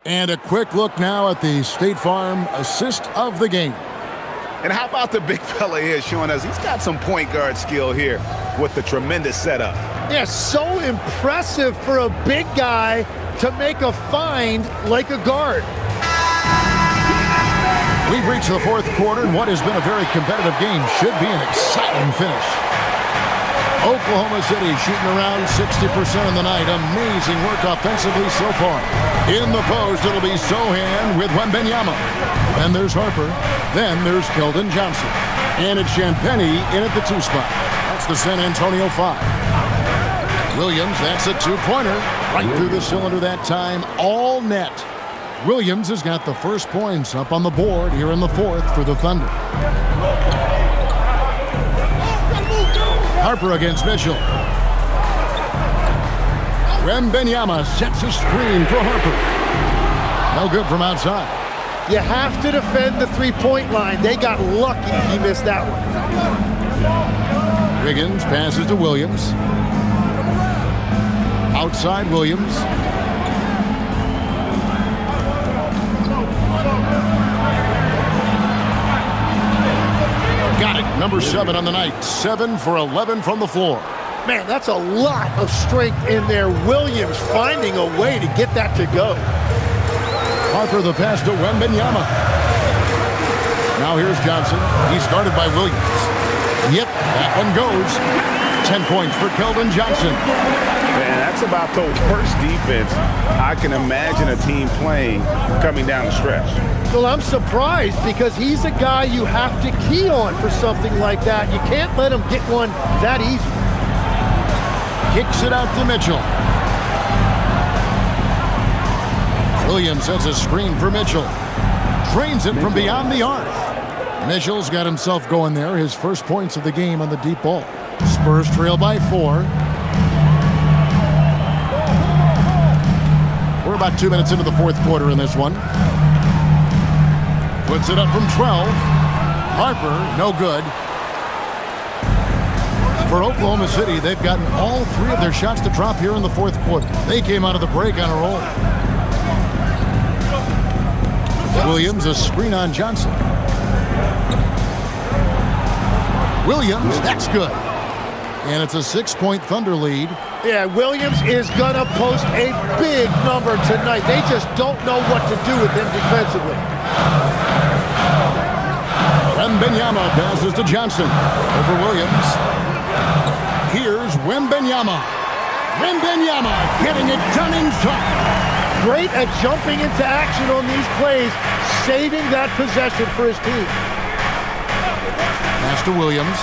And a quick look now at the State Farm assist of the game. And how about the big fella here showing us he's got some point guard skill here with the tremendous setup. Yeah, so impressive for a big guy to make a find like a guard. We've reached the fourth quarter, and what has been a very competitive game should be an exciting finish. Oklahoma City shooting around 60% on the night. Amazing work offensively so far. In the post, it'll be Sohan with Wembanyama. Then there's Harper. Then there's Keldon Johnson. And it's Champagnie in at the 2 spot. That's the San Antonio 5. Williams, that's a 2-pointer. Right through the cylinder that time. All net. Williams has got the first points up on the board here in the fourth for the Thunder. Harper against Mitchell. Wembanyama sets a screen for Harper. No good from outside. You have to defend the three-point line. They got lucky he missed that one. Wiggins passes to Williams. Outside Williams. Got it. Number 7 on the night. 7 for 11 from the floor. Man, that's a lot of strength in there. Williams finding a way to get that to go. Harper the pass to Wembanyama. Now here's Johnson. He's guarded by Williams. Yep, that one goes. 10 points for Keldon Johnson. Man, that's about the worst defense I can imagine a team playing coming down the stretch. Well, I'm surprised because he's a guy you have to key on for something like that. You can't let him get one that easy. Kicks it out to Mitchell. Williams sets a screen for Mitchell. Drains it from beyond the arc. Mitchell's got himself going there. His first points of the game on the deep ball. Spurs trail by 4. We're about 2 minutes into the fourth quarter in this one. Puts it up from 12. Harper, no good. For Oklahoma City, they've gotten all 3 of their shots to drop here in the fourth quarter. They came out of the break on a roll. Williams, a screen on Johnson. Williams, that's good. And it's a 6-point Thunder lead. Yeah, Williams is going to post a big number tonight. They just don't know what to do with him defensively. Wembanyama passes to Johnson. Over Williams. Here's Wembanyama. Wembanyama getting it done inside. Great at jumping into action on these plays, saving that possession for his team. Pass to Williams.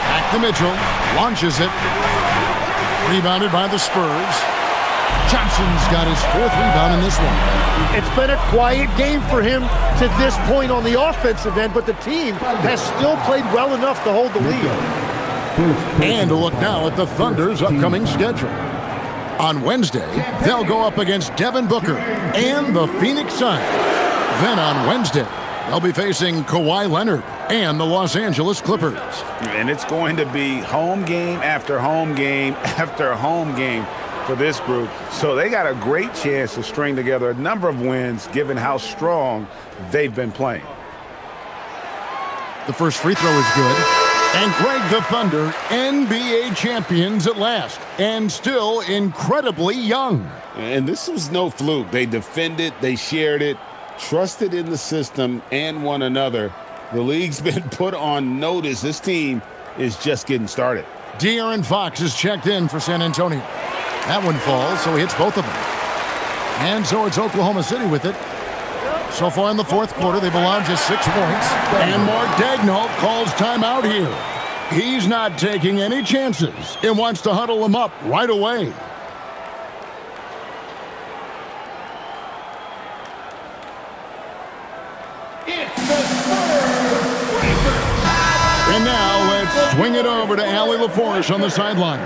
Back to Mitchell. Launches it. Rebounded by the Spurs. Johnson's got his 4th rebound in this one. It's been a quiet game for him to this point on the offensive end, but the team has still played well enough to hold the lead. And a look now at the Thunder's upcoming schedule. On Wednesday, they'll go up against Devin Booker and the Phoenix Suns. Then on Wednesday, they'll be facing Kawhi Leonard and the Los Angeles Clippers. And it's going to be home game after home game after home game for this group. So they got a great chance to string together a number of wins given how strong they've been playing. The first free throw is good. And Greg, the Thunder, NBA champions at last, and still incredibly young. And this was no fluke. They defended, they shared it, trusted in the system and one another. The league's been put on notice. This team is just getting started. De'Aaron Fox is checked in for San Antonio. That one falls, so he hits both of them. And so it's Oklahoma City with it. So far in the 4th quarter, they've allowed just 6 points. And Mark Daigneault calls timeout here. He's not taking any chances and wants to huddle them up right away. And now let's swing it over to Allie LaForge on the sideline.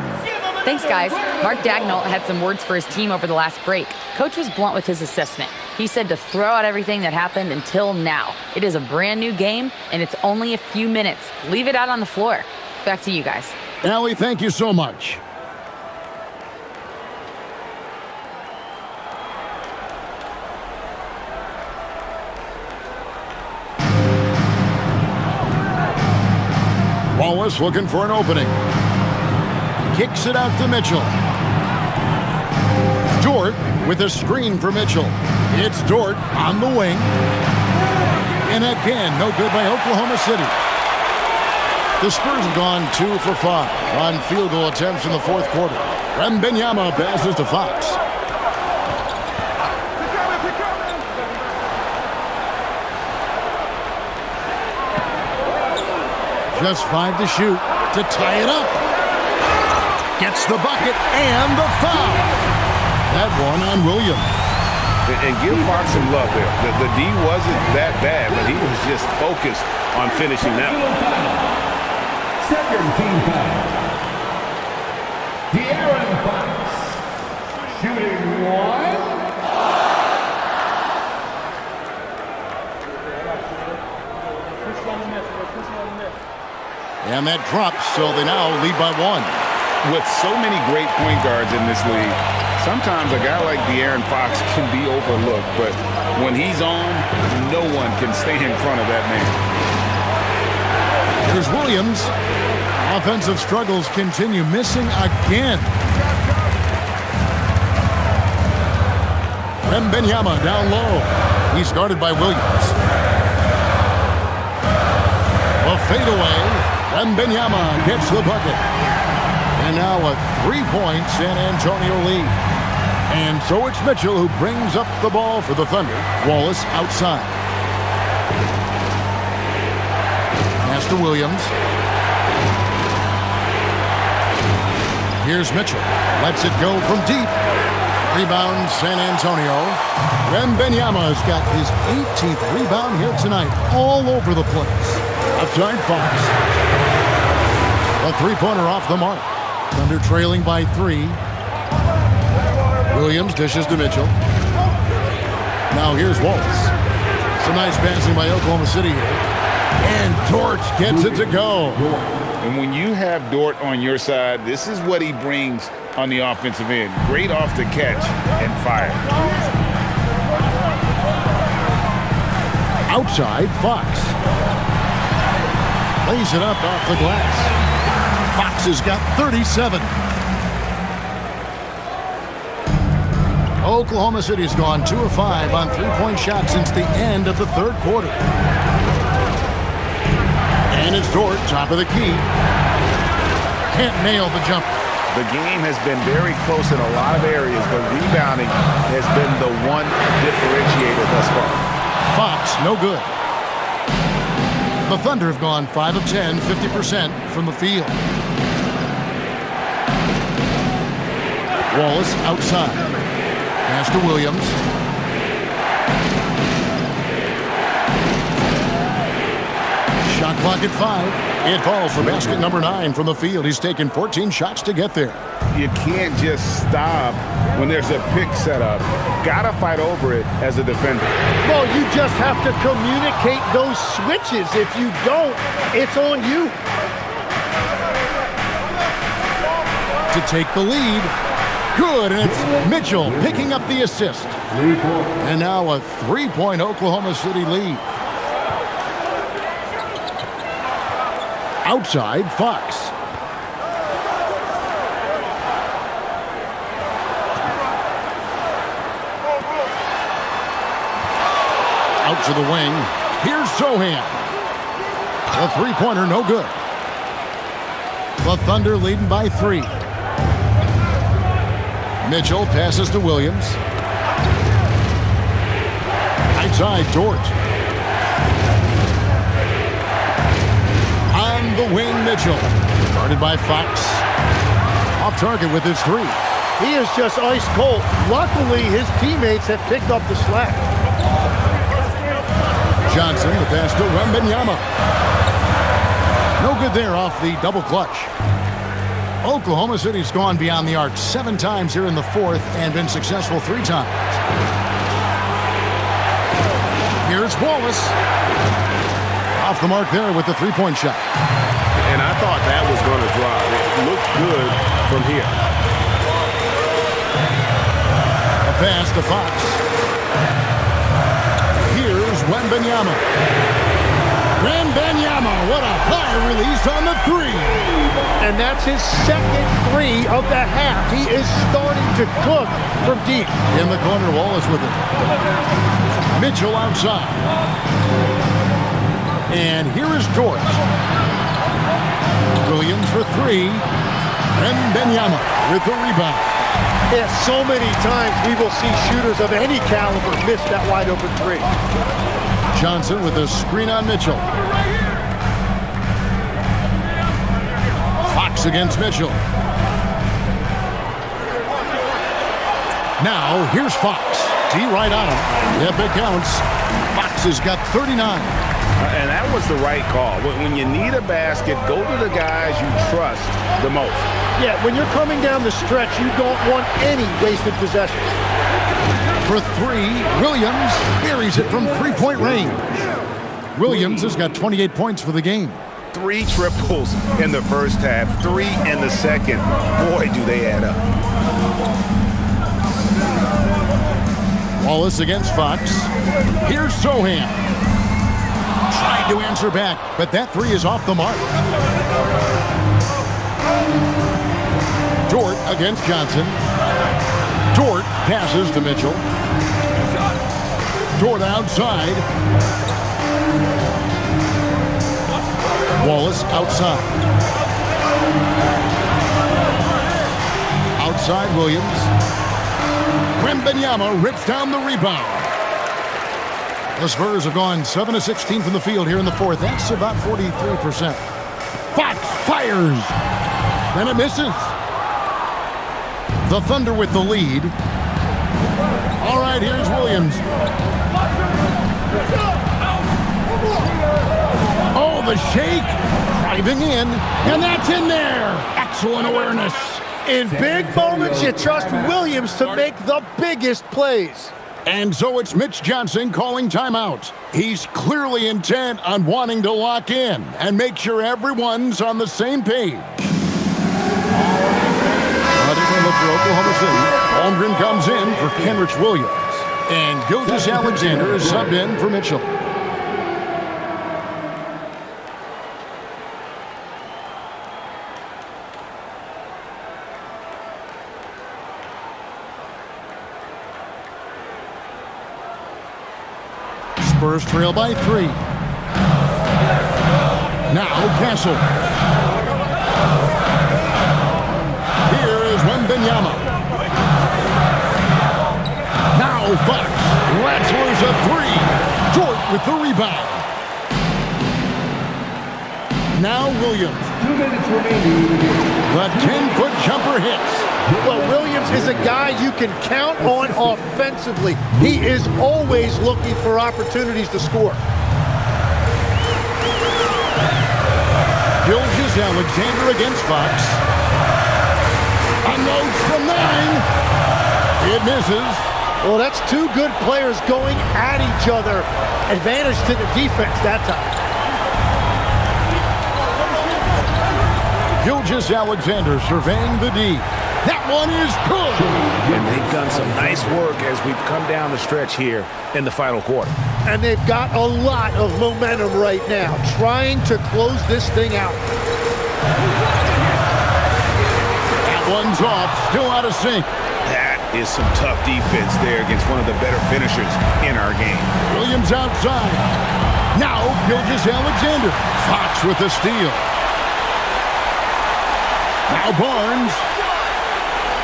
Thanks, guys. Mark Daigneault had some words for his team over the last break. Coach was blunt with his assessment. He said to throw out everything that happened until now. It is a brand new game, and it's only a few minutes. Leave it out on the floor. Back to you guys. Allie, thank you so much. Wallace looking for an opening. Kicks it out to Mitchell. Dort with a screen for Mitchell. It's Dort on the wing. And again, no good by Oklahoma City. The Spurs have gone 2 for 5 on field goal attempts in the 4th quarter. Wembanyama passes to Fox. Just 5 to shoot to tie it up. Gets the bucket and the foul. That one on Williams. And give Fox some love there. The D wasn't that bad, but he was just focused on finishing that one. Second team foul. De'Aaron Fox. Shooting 1. And that drops, so they now lead by 1. With so many great point guards in this league, sometimes a guy like De'Aaron Fox can be overlooked, but when he's on, no one can stay in front of that man. Here's Williams. Offensive struggles continue, missing again. Wembanyama down low. He's guarded by Williams. A fadeaway. Wembanyama gets the bucket. And now a 3-point San Antonio lead. And so it's Mitchell who brings up the ball for the Thunder. Wallace outside. Pass to Williams. Here's Mitchell. Lets it go from deep. Rebound San Antonio. Wembanyama's got his 18th rebound here tonight. All over the place. Outside Fox. A 3-pointer off the mark. Thunder trailing by 3. Williams dishes to Mitchell. Now here's Wallace. Some nice passing by Oklahoma City here. And Dort gets it to go. And when you have Dort on your side, this is what he brings on the offensive end. Great off the catch and fire. Outside, Fox. Lays it up off the glass. Fox has got 37. Oklahoma City's gone 2 of 5 on 3-point shots since the end of the 3rd quarter. And it's Dort, top of the key. can't nail the jumper. The game has been very close in a lot of areas, but rebounding has been the one differentiator thus far. Fox, no good. The Thunder have gone 5 of 10, 50% from the field. Wallace outside. Pass to Williams. Shot clock at 5. It falls for basket number 9 from the field. He's taken 14 shots to get there. You can't just stop when there's a pick set up. Gotta fight over it as a defender. Well, you just have to communicate those switches. If you don't, it's on you. To take the lead. Good, and it's Mitchell picking up the assist. And now a 3-point Oklahoma City lead. Outside, Fox. Out to the wing. Here's Sohan. The three-pointer, no good. The Thunder leading by 3. Mitchell passes to Williams. Right side, Dort. On the wing, Mitchell. Guarded by Fox. Off target with his 3. He is just ice cold. Luckily, his teammates have picked up the slack. Johnson, the pass to Wembanyama. No good there off the double clutch. Oklahoma City's gone beyond the arc 7 times here in the 4th and been successful 3 times. Here's Wallace. Off the mark there with the 3-point shot. And I thought that was going to drive. It looked good from here. A pass to Fox. Here's Wembanyama. Wembanyama, what a high release on the 3. And that's his second 3 of the half. He is starting to cook from deep. In the corner, Wallace with it. Mitchell outside. And here is Dort. Williams for 3. Wembanyama with the rebound. Yeah, so many times we will see shooters of any caliber miss that wide open 3. Johnson with a screen on Mitchell. Fox against Mitchell. Now, here's Fox. T right on him. Yep, it counts. Fox has got 39. And that was the right call. When you need a basket, go to the guys you trust the most. Yeah, when you're coming down the stretch, you don't want any wasted possession. For 3, Williams buries it from 3-point range. Williams has got 28 points for the game. 3 triples in the first half, 3 in the second. Boy, do they add up. Wallace against Fox. Here's Sohan. Tried to answer back, but that 3 is off the mark. Dort against Johnson. Dort passes to Mitchell. Dort outside. Wallace outside. Outside Williams. Wembanyama rips down the rebound. The Spurs have gone 7 of 16 from the field here in the 4th. That's about 43%. Fox fires. And it misses. The Thunder with the lead. All right, here's Williams. Oh, the shake. Driving in. And that's in there. Excellent awareness. In big moments, you trust Williams to make the biggest plays. And so it's Mitch Johnson calling timeout. He's clearly intent on wanting to lock in and make sure everyone's on the same page. Look for Oklahoma City. Holmgren comes in for Kenrich Williams. And Gilgeous-Alexander is subbed in for Mitchell. Spurs trail by 3. Now Castle. Fox laterals a three. Dort with the rebound. Now Williams. 2 minutes remaining. The 10-foot jumper hits. Well, Williams is a guy you can count on offensively. He is always looking for opportunities to score. Gilgeous-Alexander against Fox. Unloads from 9. It misses. Well, that's two good players going at each other. Advantage to the defense that time. Gilgeous-Alexander surveying the D. That one is good. And they've done some nice work as we've come down the stretch here in the final quarter. And they've got a lot of momentum right now, trying to close this thing out. That one's off, still out of sync. That is some tough defense there against one of the better finishers in our game. Williams outside. Now Gilgeous-Alexander. Fox with the steal. Now Barnes.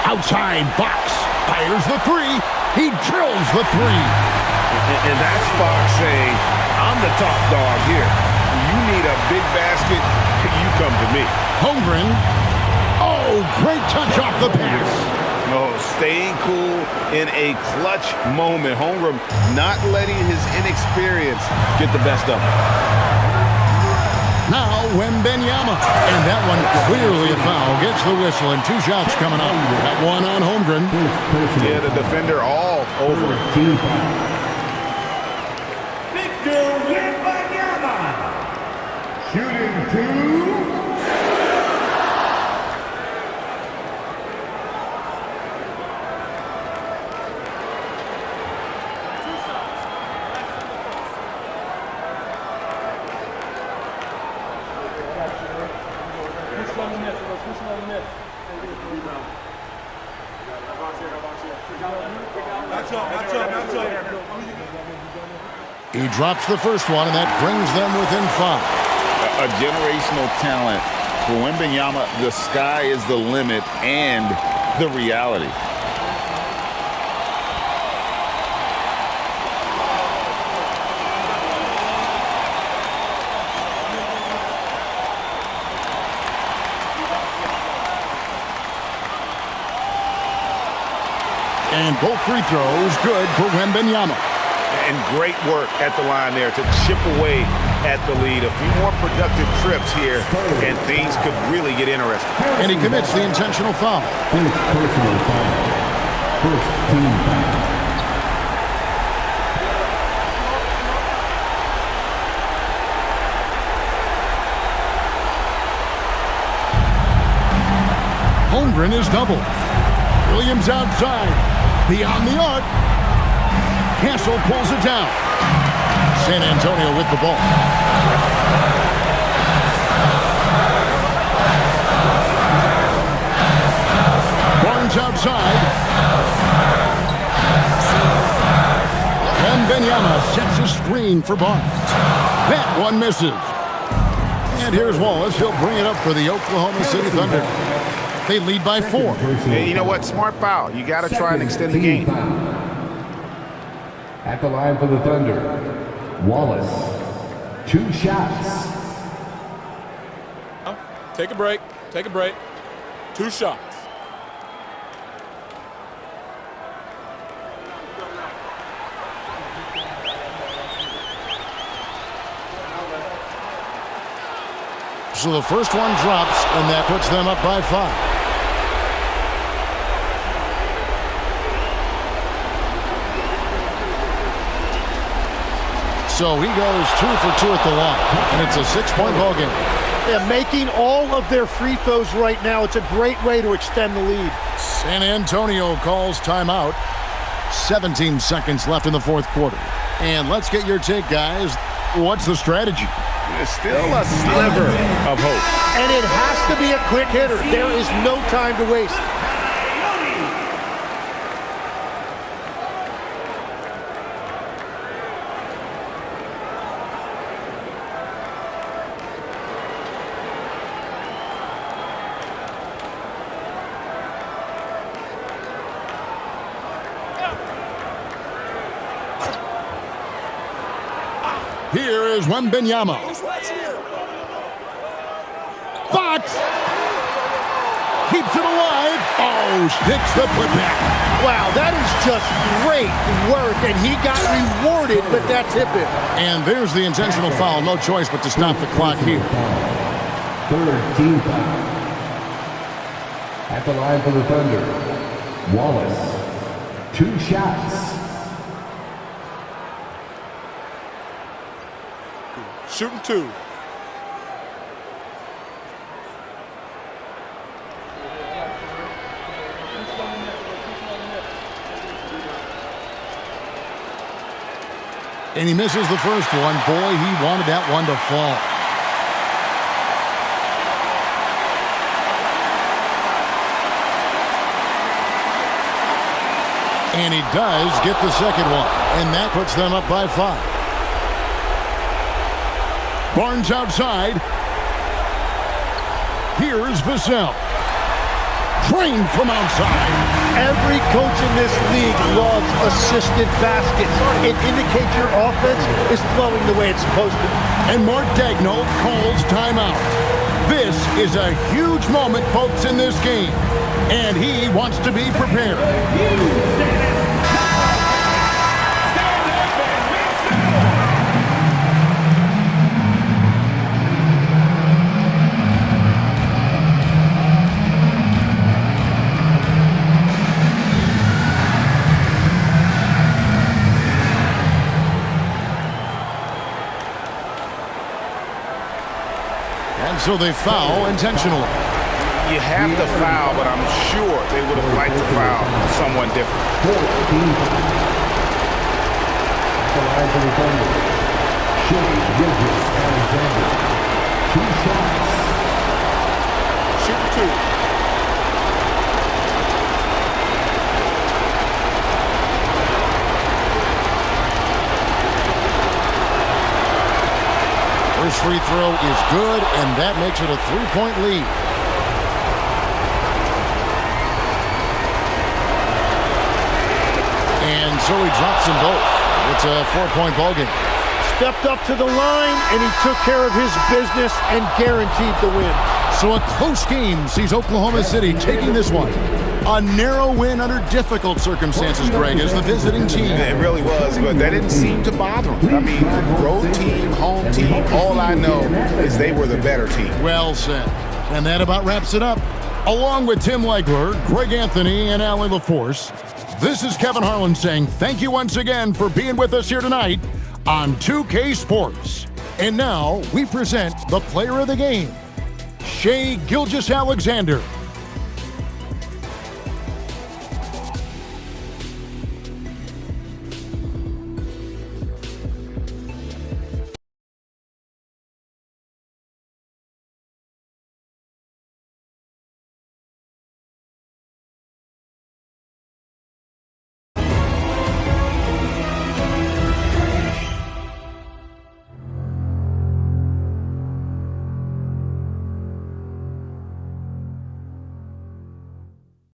Outside, Fox fires the three. He drills the three. And that's Fox saying, I'm the top dog here. You need a big basket, you come to me. Holmgren. Oh, great touch off the pass. Oh, staying cool in a clutch moment. Holmgren not letting his inexperience get the best of him. Now Wembanyama. And that one clearly a foul. Gets the whistle and 2 shots coming up. That one on Holmgren. Yeah, the defender all over it. Victor Wembanyama. Shooting 2. He drops the first one, and that brings them within 5. A generational talent. For Wembanyama, the sky is the limit and the reality. And both free throws good for Wembanyama. And great work at the line there to chip away at the lead. A few more productive trips here, and things could really get interesting. And he commits the intentional foul. First personal foul. First team foul. Holmgren is doubled. Williams outside. Beyond the arc. Castle pulls it down. San Antonio with the ball. Barnes outside. Wembanyama sets a screen for Barnes. That one misses. And here's Wallace. He'll bring it up for the Oklahoma City Thunder. They lead by 4. Hey, you know what? Smart foul. You got to try and extend the game. At the line for the Thunder, Wallace, 2 shots. Take a break. Take a break. 2 shots. So the first one drops, and that puts them up by 5. So he goes 2 for 2 at the line, and it's a 6-point ball game. They're making all of their free throws right now. It's a great way to extend the lead. San Antonio calls timeout. 17 seconds left in the 4th quarter. And let's get your take, guys. What's the strategy? There's still a sliver of hope. And it has to be a quick hitter. There is no time to waste. Here's Wembanyama. Fox keeps it alive. Oh, sticks the putback. Wow, that is just great work, and he got rewarded with that tip-in. And there's the intentional foul. No choice but to stop the clock here. Third team foul. At the line for the Thunder, Wallace. 2 shots. Shooting 2. And he misses the first one. Boy, he wanted that one to fall. And he does get the second one. And that puts them up by 5. Barnes outside. Here's Vassell. Drained from outside. Every coach in this league loves assisted baskets. It indicates your offense is flowing the way it's supposed to. And Mark Daigneault calls timeout. This is a huge moment, folks, in this game. And he wants to be prepared. So they foul intentionally. You have to foul, but I'm sure they would have liked to foul someone different. The line for the Thunder, Alexander. 2 shots. Shooting 2. First free throw is good, and that makes it a 3-point lead. And so he drops them both. It's a 4-point ball game. Stepped up to the line, and he took care of his business and guaranteed the win. So a close game sees Oklahoma City taking this one. A narrow win under difficult circumstances, Greg, as the visiting team. It really was, but that didn't seem to bother them. I mean, road team, home team, all I know is they were the better team. Well said. And that about wraps it up. Along with Tim Legler, Greg Anthony, and Allie LaForce, this is Kevin Harlan saying thank you once again for being with us here tonight on 2K Sports. And now we present the player of the game, Shai Gilgeous-Alexander.